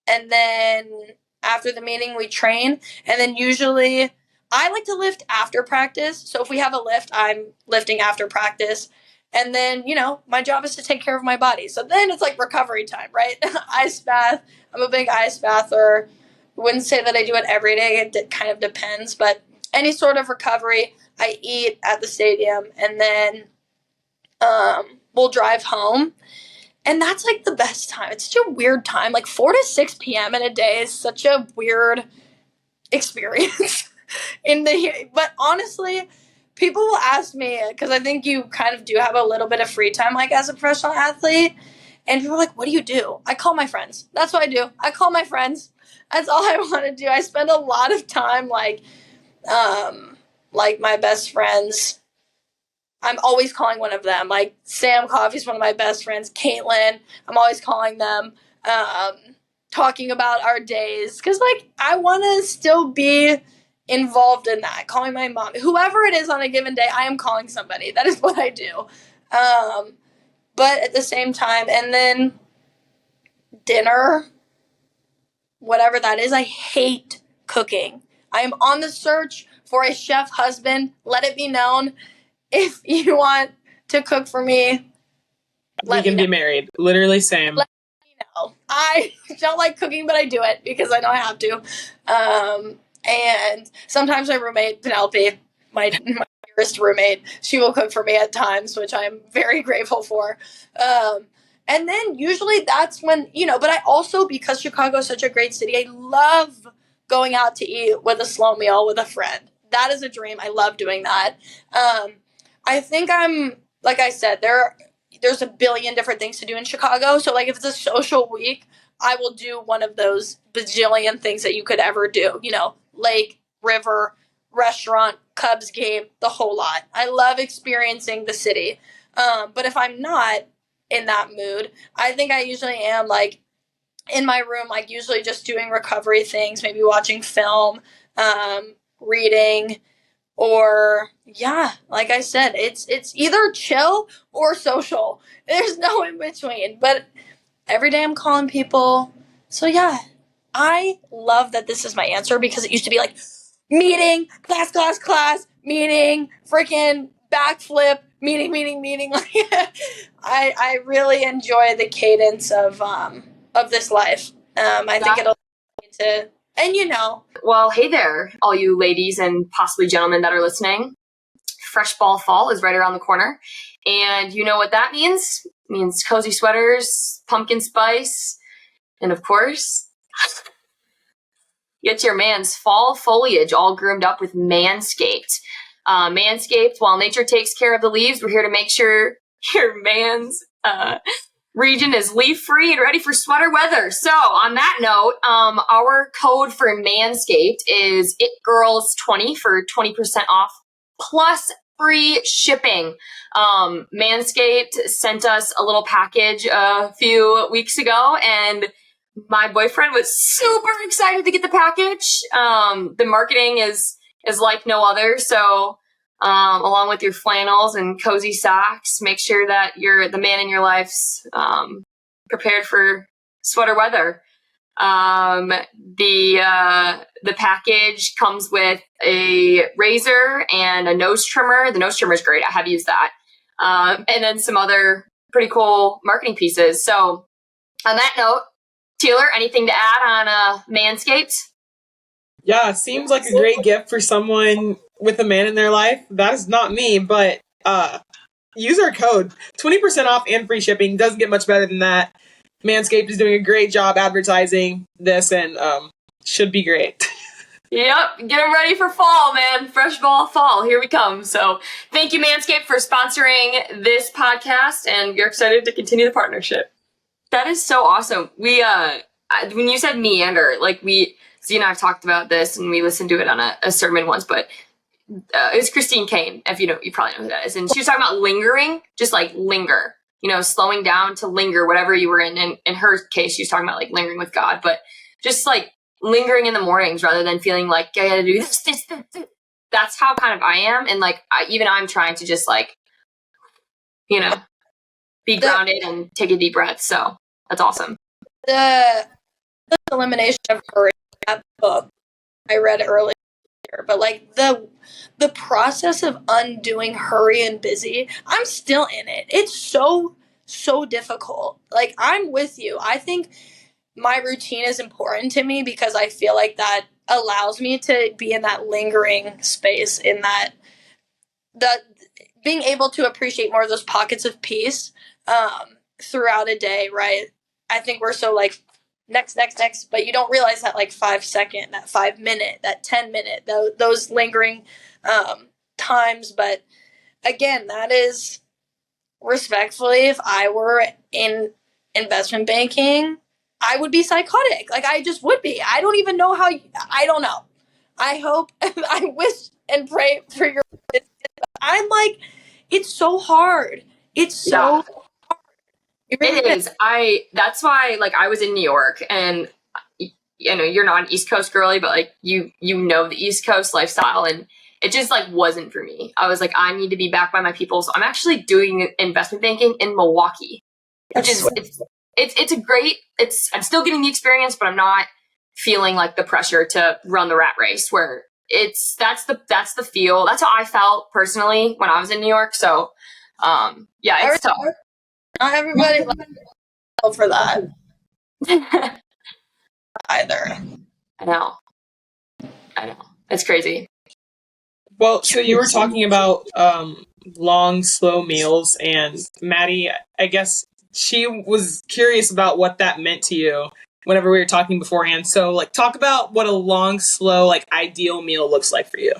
And then after the meeting, we train. And then usually I like to lift after practice. So if we have a lift, I'm lifting after practice. And then, my job is to take care of my body. So then it's like recovery time, right? Ice bath. I'm a big ice bather. Wouldn't say that I do it every day. It kind of depends. But any sort of recovery, I eat at the stadium. And then we'll drive home. And that's like the best time. It's such a weird time. Like 4 to 6 p.m. in a day is such a weird experience. But honestly, people will ask me, because I think you kind of do have a little bit of free time, like as a professional athlete. And people are like, what do you do? I call my friends. That's what I do. I call my friends. That's all I want to do. I spend a lot of time like my best friends. I'm always calling one of them. Like Sam Coffey's one of my best friends. Caitlin, I'm always calling them, talking about our days. Because, like, I want to still be involved in that. Calling my mom. Whoever it is on a given day, I am calling somebody. That is what I do. But at the same time, and then dinner, whatever that is, I hate cooking. I am on the search for a chef husband. Let it be known. If you want to cook for me, we can be married. Literally same. Let me know. I don't like cooking, but I do it because I know I have to. And sometimes my roommate, Penelope, my dearest roommate, she will cook for me at times, which I'm very grateful for. And then usually that's when, but I also, because Chicago is such a great city, I love going out to eat with a slow meal with a friend. That is a dream. I love doing that. I think like I said, there's a billion different things to do in Chicago. So, like, if it's a social week, I will do one of those bajillion things that you could ever do. Lake, river, restaurant, Cubs game, the whole lot. I love experiencing the city. But if I'm not in that mood, I think I usually am, like, in my room, like, usually just doing recovery things, maybe watching film, reading, or, yeah, like I said, it's either chill or social. There's no in between. But every day I'm calling people. So, yeah, I love that this is my answer, because it used to be like meeting, class, meeting, freaking backflip, meeting. Like, I really enjoy the cadence of this life. I think it'll lead to, and Well, hey there, all you ladies and possibly gentlemen that are listening. Fresh ball fall is right around the corner. And you know what that means? It means cozy sweaters, pumpkin spice, and of course, get your man's fall foliage all groomed up with Manscaped. Manscaped, while nature takes care of the leaves, we're here to make sure your man's region is leaf-free and ready for sweater weather. So, on that note, our code for Manscaped is ItGirls20 for 20% off, plus free shipping. Manscaped sent us a little package a few weeks ago, and my boyfriend was super excited to get the package. The marketing is like no other, so along with your flannels and cozy socks, make sure that the man in your life's prepared for sweater weather. The package comes with a razor and a nose trimmer. The nose trimmer is great. I have used that. And then some other pretty cool marketing pieces. So on that note, Tealer, anything to add on Manscaped? Yeah, seems like a great gift for someone with a man in their life. That is not me, but use our code. 20% off and free shipping. Doesn't get much better than that. Manscaped is doing a great job advertising this and should be great. Yep, get them ready for fall, man. Fresh ball fall, here we come. So thank you, Manscaped, for sponsoring this podcast, and we're excited to continue the partnership. That is so awesome. We, when you said meander, like Z and I have talked about this, and we listened to it on a sermon once, but it was Christine Kane, if you know, you probably know who that is. And she was talking about lingering, just like linger, slowing down to linger, whatever you were in. And in her case, she was talking about like lingering with God, but just like lingering in the mornings rather than feeling like I gotta do this. That's how kind of I am. And like, I'm trying to just like, be grounded and take a deep breath. So that's awesome. The elimination of hurry, that book I read earlier, but like the process of undoing hurry and busy, I'm still in it. It's so difficult. Like, I'm with you. I think my routine is important to me because I feel like that allows me to be in that lingering space, in that being able to appreciate more of those pockets of peace throughout a day, right? I think we're so like next, but you don't realize that like 5 second, that 5 minute, that 10 minute, those lingering times. But again, that is respectfully, if I were in investment banking, I would be psychotic. Like, I just would be. I don't even know how. I don't know. I hope, I wish and pray for your. I'm like, it's so hard. It's so hard. It is. That's why, like, I was in New York, and you're not an East Coast girly, but like you know the East Coast lifestyle, and it just like wasn't for me. I was like, I need to be back by my people, so I'm actually doing investment banking in Milwaukee, which is it's a great. I'm still getting the experience, but I'm not feeling like the pressure to run the rat race. Where that's the feel. That's how I felt personally when I was in New York. So, it's tough. Not everybody likes for that either. I know. It's crazy. Well, so you were talking about long, slow meals, and Maddie, I guess she was curious about what that meant to you whenever we were talking beforehand. So, like, talk about what a long, slow, like, ideal meal looks like for you.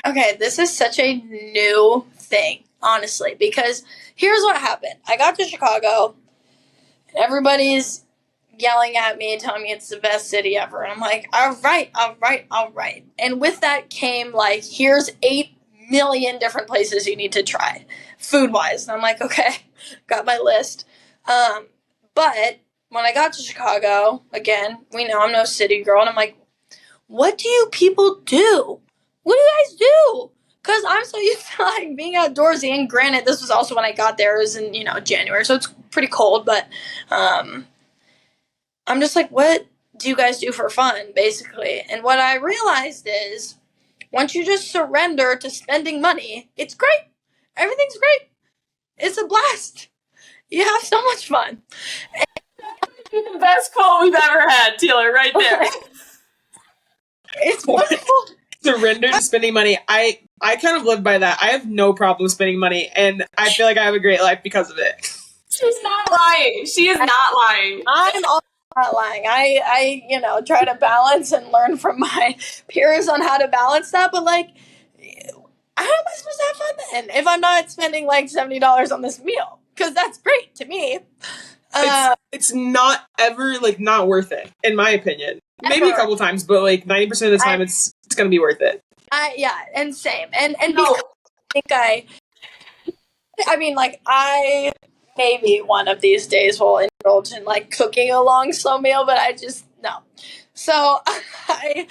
Okay, this is such a new thing, honestly, because here's what happened. I got to Chicago, and everybody's yelling at me, telling me it's the best city ever. And I'm like, all right. And with that came, like, here's 8 million different places you need to try, food-wise. And I'm like, okay, got my list. But when I got to Chicago, again, we know I'm no city girl, and I'm like, what do you people do? What do you guys do? Because I'm so used to, like, being outdoorsy, and granted, this was also when I got there. It was in, January, so it's pretty cold, but I'm just like, what do you guys do for fun, basically? And what I realized is, once you just surrender to spending money, it's great. Everything's great. It's a blast. You have so much fun. The best quote we've ever had, Tealer, right there. It's wonderful. Surrender to spending money. I kind of live by that. I have no problem spending money, and I feel like I have a great life because of it. She's not lying. She is not lying. I'm also not lying. I try to balance and learn from my peers on how to balance that, but like, how am I supposed to have fun then if I'm not spending like $70 on this meal? Because that's great to me. It's not ever like not worth it, in my opinion. Maybe a couple times, but like 90% of the time, it's gonna be worth it. And same, and because I think I maybe one of these days will indulge in like cooking a long slow meal, but I just no. So I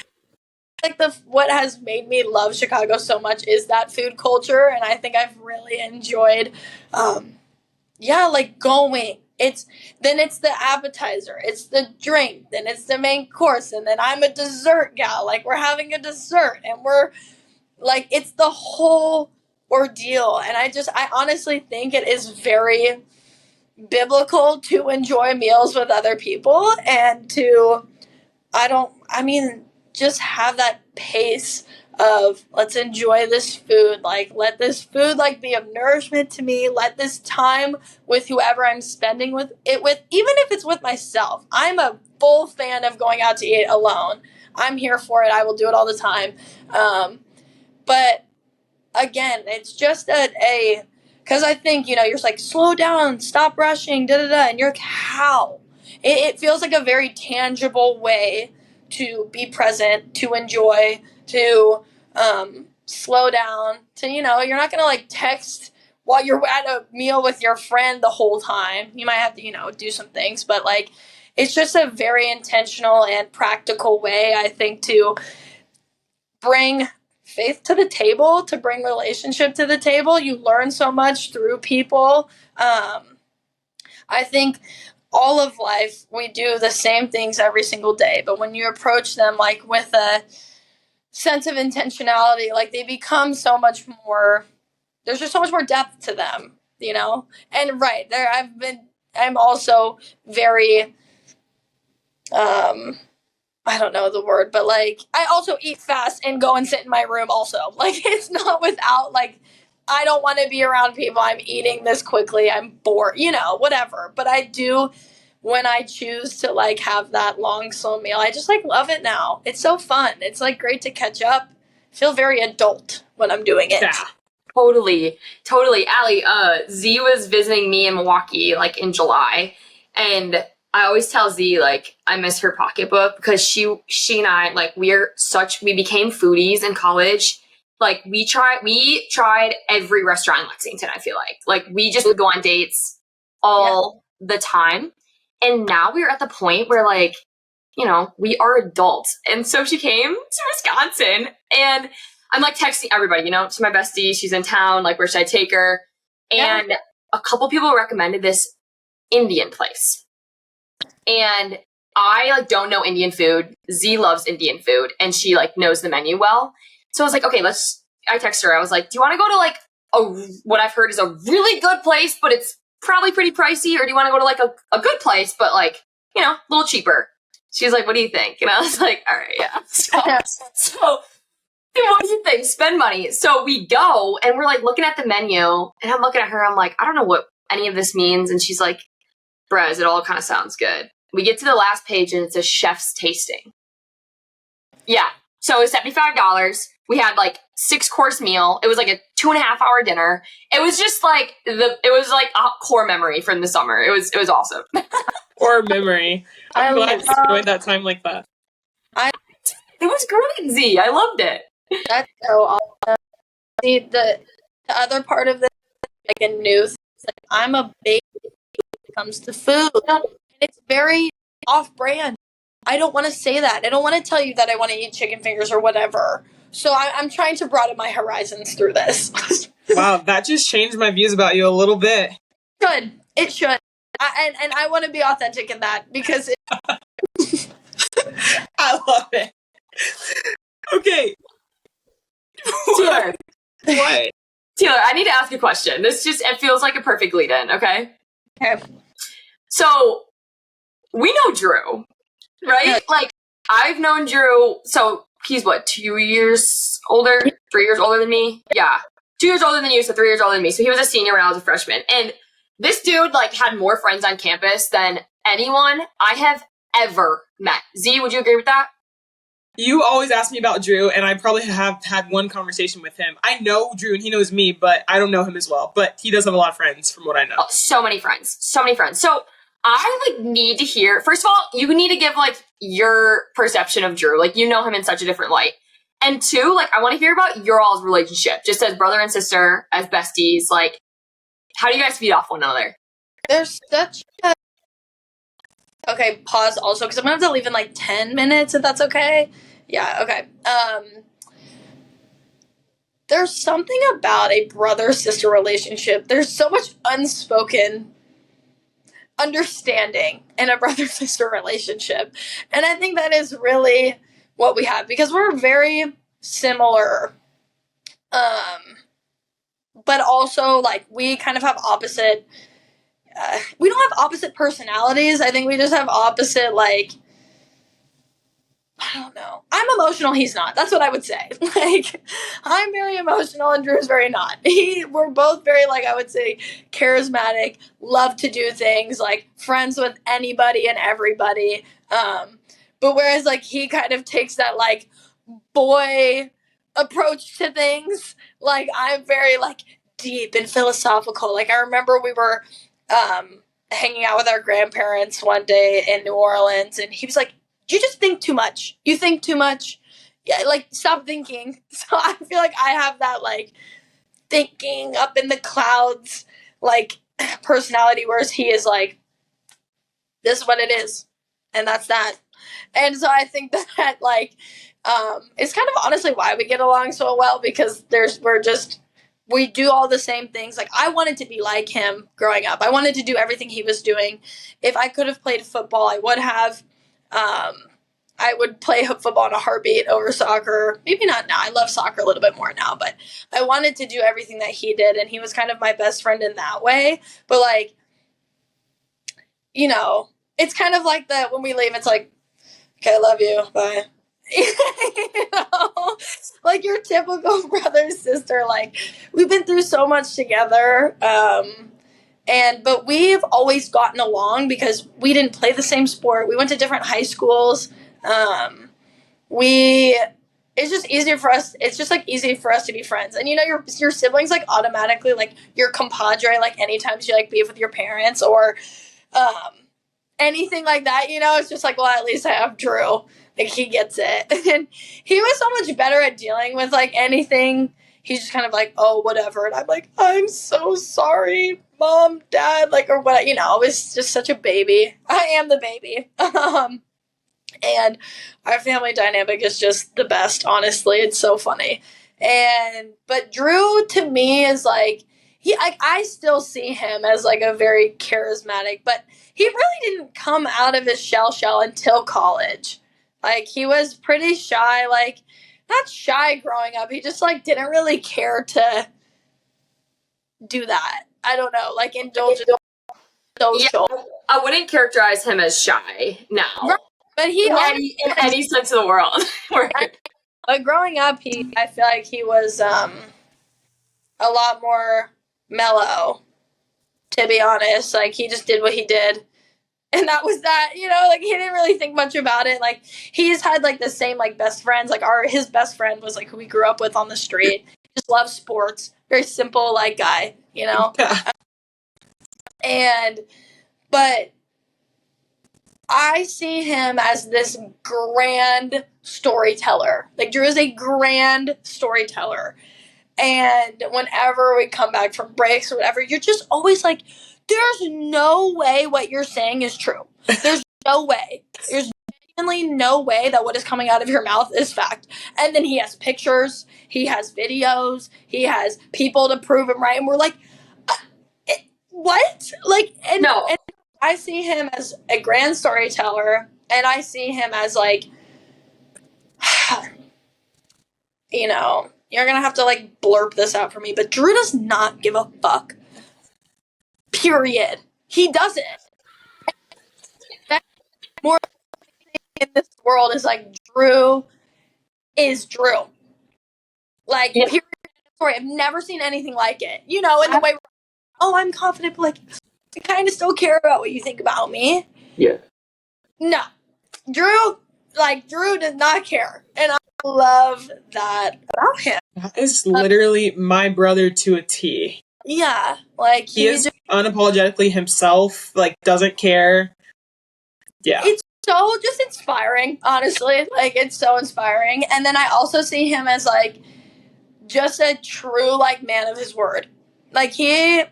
like what has made me love Chicago so much is that food culture, and I think I've really enjoyed going. It's the appetizer, it's the drink, then it's the main course, and then I'm a dessert gal. Like, we're having a dessert, and we're like, it's the whole ordeal. And I honestly think it is very biblical to enjoy meals with other people and to just have that pace of let's enjoy this food. Like, let this food like be of nourishment to me. Let this time with whoever I'm spending with, even if it's with myself. I'm a full fan of going out to eat alone. I'm here for it. I will do it all the time. But again, it's just because I think, you're just like, slow down, stop rushing, da-da-da, and you're like, how? It feels like a very tangible way to be present, to enjoy, to slow down, to, you're not going to like text while you're at a meal with your friend the whole time. You might have to, do some things, but like, it's just a very intentional and practical way, I think, to bring faith to the table, to bring relationship to the table. You learn so much through people. I think all of life, we do the same things every single day, but when you approach them like with a sense of intentionality, like they become so much more, there's just so much more depth to them, And right there, I'm also very, I don't know the word, but like I also eat fast and go and sit in my room also. Like, it's not without, like, I don't want to be around people. I'm eating this quickly. I'm bored, whatever. But I do, when I choose to like have that long, slow meal, I just like love it now. It's so fun. It's like great to catch up. I feel very adult when I'm doing it. Yeah. Totally. Allie, Z was visiting me in Milwaukee like in July, and I always tell Z, like, I miss her pocketbook because she and I, like, we became foodies in college. Like, we tried every restaurant in Lexington, I feel like. Like, we just would go on dates all the time. And now we're at the point where, like, we are adults. And so she came to Wisconsin, and I'm, like, texting everybody, to my bestie. She's in town. Like, where should I take her? And a couple people recommended this Indian place. And I, like, don't know Indian food. Z loves Indian food, and she, like, knows the menu well. So I was like, okay, I texted her. I was like, do you want to go to, like, what I've heard is a really good place, but it's probably pretty pricey? Or do you want to go to, like, a good place, but, like, a little cheaper? She's like, what do you think? And I was like, all right, yeah. So what do you think? Spend money. So we go, and we're, like, looking at the menu, and I'm looking at her. I'm like, I don't know what any of this means. And she's like, Brez, it all kind of sounds good. We get to the last page, and it's a chef's tasting. Yeah. So it was $75. We had like 6-course meal. It was like a 2.5-hour dinner. It was just like it was like a core memory from the summer. It was awesome. Core memory. I'm glad you enjoyed that time like that. It was great, Z. I loved it. That's so awesome. See, the other part of this, like a new thing, like, I'm a baby when it comes to food. And it's very off-brand. I don't want to say that. I don't want to tell you that I want to eat chicken fingers or whatever. So I'm trying to broaden my horizons through this. Wow, that just changed my views about you a little bit. It should. And I want to be authentic in that because I love it. Okay. Tealer. What? Tealer, I need to ask a question. It feels like a perfect lead-in, okay? Okay. So, we know Drew, right? Yeah. Like, I've known Drew, so he's what, 2 years older? 3 years older than me? Yeah. 2 years older than you, so 3 years older than me. So he was a senior when I was a freshman. And this dude, like, had more friends on campus than anyone I have ever met. Z, would you agree with that? You always ask me about Drew, and I probably have had one conversation with him. I know Drew, and he knows me, but I don't know him as well. But he does have a lot of friends, from what I know. Oh, so many friends. So I, like, need to hear... First of all, you need to give, like, your perception of Drew. Like, you know him in such a different light. And two, like, I want to hear about your all's relationship. Just as brother and sister, as besties. Like, how do you guys feed off one another? There's such a... Okay, pause also, because I'm going to have to leave in, like, 10 minutes, if that's okay. Yeah, okay. There's something about a brother-sister relationship. There's so much unspoken understanding in a brother-sister relationship. And I think that is really what we have, because we're very similar. But also, like, we kind of have opposite... we don't have opposite personalities. I think we just have opposite, like... I don't know. I'm emotional. He's not. That's what I would say. Like, I'm very emotional and Drew's very not. We're both very, like, I would say, charismatic, love to do things, like, friends with anybody and everybody. But whereas, like, he kind of takes that, like, boy approach to things, like, I'm very, like, deep and philosophical. Like, I remember we were hanging out with our grandparents one day in New Orleans, and he was like, you just think too much. You think too much. Yeah, like, stop thinking. So I feel like I have that, like, thinking up in the clouds, like, personality, whereas he is like, this is what it is. And that's that. And so I think that, like, it's kind of honestly why we get along so well, because we do all the same things. Like, I wanted to be like him growing up. I wanted to do everything he was doing. If I could have played football, I would have. I would play football in a heartbeat over soccer. Maybe not now. I love soccer a little bit more now, but I wanted to do everything that he did, and he was kind of my best friend in that way. But, like, you know, it's kind of like that when we leave, it's like, okay, I love you, bye. You know, like your typical brother sister. Like, we've been through so much together, but we've always gotten along because we didn't play the same sport. We went to different high schools. It's just easier for us. It's just, like, easy for us to be friends. And, you know, your siblings, like, automatically, like, your compadre, like, anytime you, like, beef with your parents or anything like that, you know, it's just like, well, at least I have Drew. Like, he gets it. And he was so much better at dealing with, like, anything. He's just kind of like, oh, whatever. And I'm like, I'm so sorry, Mom, Dad, like, or what, you know, it's just such a baby. I am the baby. And our family dynamic is just the best, honestly. It's so funny. But Drew, to me, is like, I still see him as, like, a very charismatic, but he really didn't come out of his shell until college. Like, he was pretty shy, like, not shy growing up. He just, like, didn't really care to do that. I don't know, like, indulge in social. Yeah, I wouldn't characterize him as shy now. Right. But in any sense of the world. But growing up, I feel like he was a lot more mellow, to be honest. Like, he just did what he did. And that was that, you know, like, he didn't really think much about it. Like, he's had, like, the same, like, best friends. Like, his best friend was, like, who we grew up with on the street. Just loves sports. Very simple, like, guy, you know? But I see him as this grand storyteller. Like, Drew is a grand storyteller. And whenever we come back from breaks or whatever, you're just always like, there's no way what you're saying is true. There's no way. There's genuinely no way that what is coming out of your mouth is fact. And then he has pictures, he has videos, he has people to prove him right. And we're like, what? Like, and I see him as a grand storyteller, and I see him as, like, you know, you're going to have to, like, blurb this out for me, but Drew does not give a fuck. Period. He doesn't. That more in this world is, like, Drew is Drew. Like, period. Story. I've never seen anything like it. You know, in the way, oh, I'm confident, but, like, I kind of still care about what you think about me. Yeah. No. Drew does not care. And I love that about him. That is literally my brother to a T. Yeah. Like, he is unapologetically himself, like, doesn't care. Yeah. It's so just inspiring, honestly. Like, it's so inspiring. And then I also see him as, like, just a true, like, man of his word. Like, he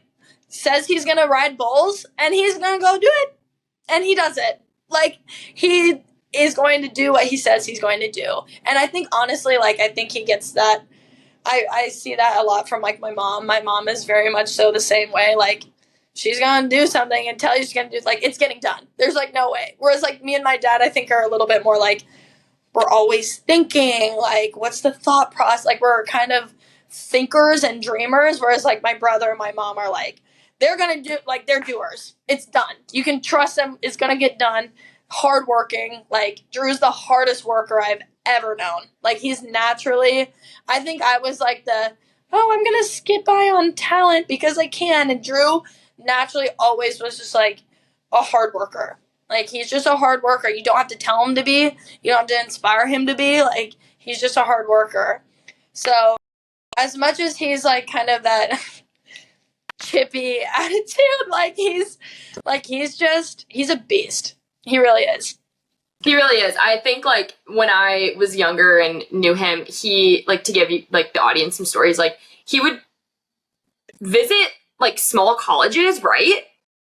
says he's going to ride bulls, and he's going to go do it. And he does it. Like, he is going to do what he says he's going to do. And I think, honestly, like, I think he gets that. I see that a lot from, like, my mom. My mom is very much so the same way. Like, she's going to do something and tell you she's going to do, like, it's getting done. There's, like, no way. Whereas, like, me and my dad, I think, are a little bit more, like, we're always thinking, like, what's the thought process? Like, we're kind of thinkers and dreamers, whereas, like, my brother and my mom are, like, they're going to do, like, they're doers. It's done. You can trust them. It's going to get done. hardworking. Like, Drew's the hardest worker I've ever known. Like, he's naturally, I think I was like I'm going to skip by on talent because I can. And Drew naturally always was just like a hard worker. Like, he's just a hard worker. You don't have to tell him to be. You don't have to inspire him to be. Like, he's just a hard worker. So, as much as he's, like, kind of that chippy attitude, he's a beast. He really is. He really is. I think, like, when I was younger and knew him, he, like, to give you, like, the audience some stories, like, he would visit, like, small colleges, right?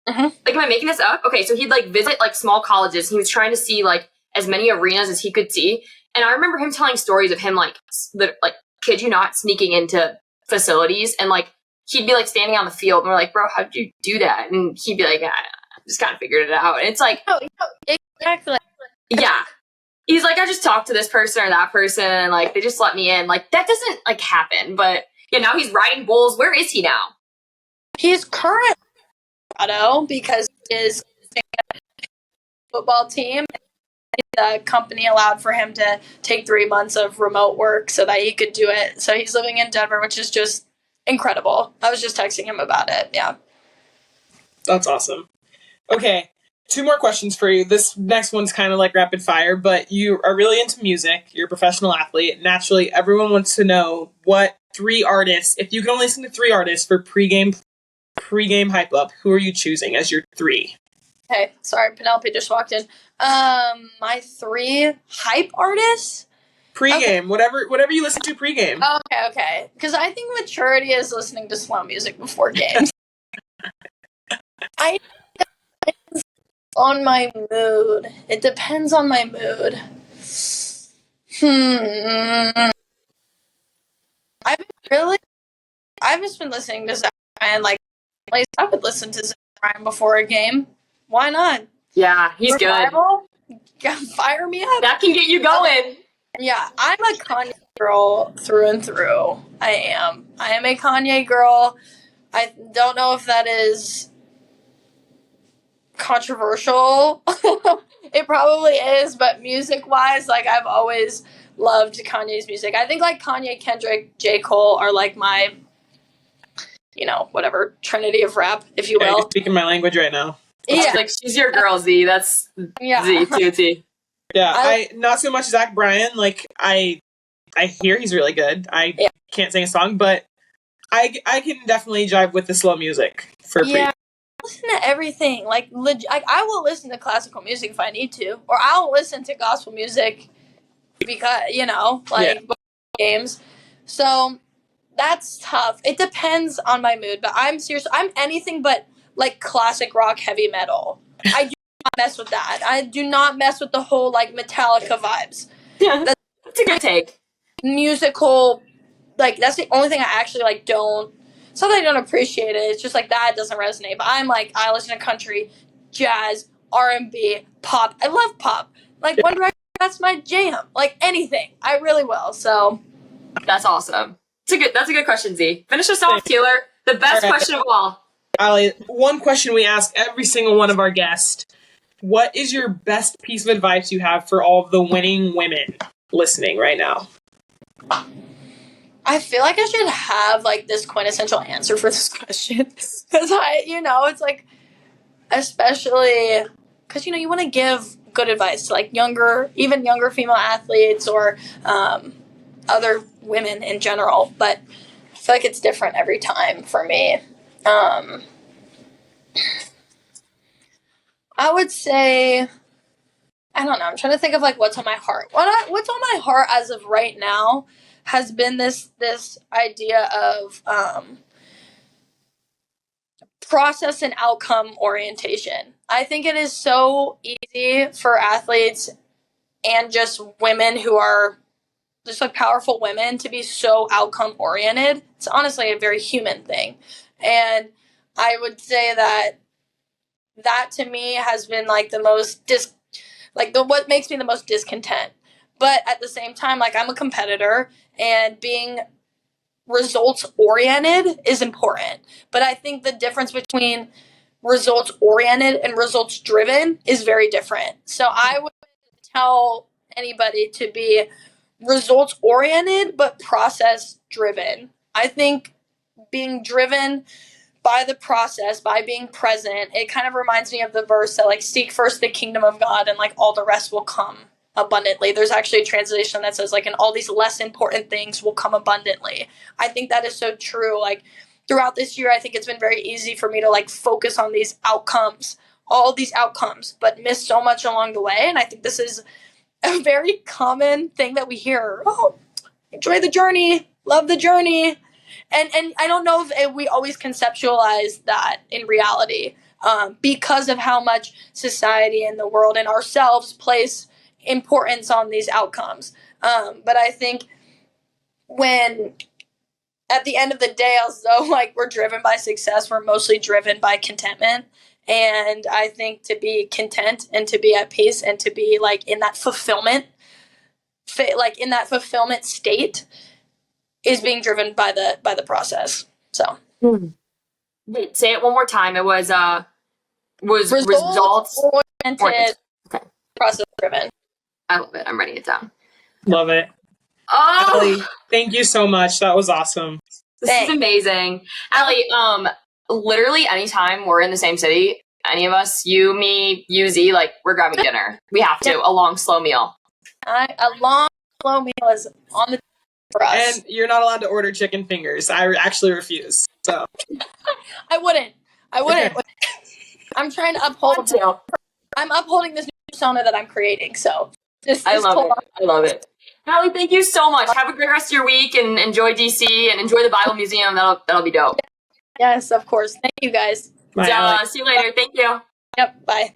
Mm-hmm. Like, am I making this up? Okay, so he'd, like, visit, like, small colleges. He was trying to see, like, as many arenas as he could see. And I remember him telling stories of him, like, kid you not, sneaking into facilities. And, like, he'd be, like, standing on the field. And we're like, bro, how did you do that? And he'd be like, I just kind of figured it out. And it's like... Oh, exactly. Yeah. He's like, I just talked to this person or that person, and, like, they just let me in. Like, that doesn't, like, happen. But, yeah, now he's riding bulls. Where is he now? He's current because his football team, the company allowed for him to take 3 months of remote work so that he could do it. So he's living in Denver, which is just incredible. I was just texting him about it. Yeah. That's awesome. Okay. 2 more questions for you. This next one's kind of like rapid fire, but you are really into music. You're a professional athlete. Naturally, everyone wants to know what 3 artists, if you can only listen to 3 artists for pregame hype up, who are you choosing as your 3? Okay, sorry, Penelope just walked in. My 3 hype artists? Pregame, okay. whatever you listen to pregame. Okay. Because I think maturity is listening to slow music before games. On my mood. It depends on my mood. I've just been listening to Zach Bryan. Like, I would listen to Zach Bryan before a game. Why not? Yeah, he's Revival? Good. Fire me up. That can get you going. Yeah, I'm a Kanye girl through and through. I am a Kanye girl. I don't know if that is controversial. It probably is, but music-wise, like, I've always loved Kanye's music. I think, like, Kanye, Kendrick, J. Cole are, like, my, whatever, trinity of rap, if you will. You're speaking my language right now. Yeah. Like, she's your girl, Z. That's Z, T-O-T. Yeah, I not so much Zach Bryan. Like, I hear he's really good. I can't sing a song, but I can definitely jive with the slow music for free. Yeah. Listen to everything. Like, I will listen to classical music if I need to, or I'll listen to gospel music because games. So that's tough. It depends on my mood, but I'm anything but like classic rock, heavy metal. I do not mess with that. I do not mess with the whole like Metallica vibes. Yeah, that's a good take. Musical, like, that's the only thing I actually like don't. It's not that I don't appreciate it. It's just like that doesn't resonate. But I'm like, I listen to country, jazz, R&B, pop. I love pop. Like, One Direction, that's my jam. Like, anything. I really will. So that's awesome. That's a good question, Z. Finish us off, Tealer. The best question of all. Ali, one question we ask every single one of our guests. What is your best piece of advice you have for all of the winning women listening right now? I feel like I should have, like, this quintessential answer for this question. Because it's like, especially, because, you want to give good advice to, like, even younger female athletes or other women in general. But I feel like it's different every time for me. I would say, I don't know, I'm trying to think of, like, what's on my heart. What's on my heart as of right now has been this idea of process and outcome orientation. I think it is so easy for athletes and just women who are just like powerful women to be so outcome oriented. It's honestly a very human thing. And I would say that to me has been like the most what makes me the most discontent. But at the same time, like, I'm a competitor, and being results-oriented is important. But I think the difference between results oriented and results driven is very different. So I would tell anybody to be results oriented but process driven. I think being driven by the process, by being present, it kind of reminds me of the verse that, like, seek first the kingdom of God and, like, all the rest will come abundantly. There's actually a translation that says, like, and all these less important things will come abundantly. I think that is so true. Like, throughout this year, I think it's been very easy for me to, like, focus on these outcomes, all these outcomes, but miss so much along the way. And I think this is a very common thing that we hear. Oh, enjoy the journey, love the journey. And I don't know if we always conceptualize that in reality, because of how much society and the world and ourselves place importance on these outcomes. But I think when at the end of the day, although, like, we're driven by success, we're mostly driven by contentment. And I think to be content and to be at peace and to be, like, in that fulfillment, state is being driven by the process. So Wait, say it one more time. It was results oriented, okay. Process driven. I love it. I'm writing it down. Love it. Oh, Allie, thank you so much. That was awesome. This is amazing. Allie, literally anytime we're in the same city, any of us, you, me, you, Z, like, we're grabbing dinner. We have to. A long, slow meal. A long, slow meal is on the for us. And you're not allowed to order chicken fingers. I actually refuse. So I wouldn't. I'm trying to uphold. I'm upholding this new persona that I'm creating. So I love it. Allie, thank you so much. Have a great rest of your week and enjoy DC and enjoy the Bible Museum. That'll be dope. Yes, of course. Thank you guys. bye, See you later. Thank you. Yep. Bye.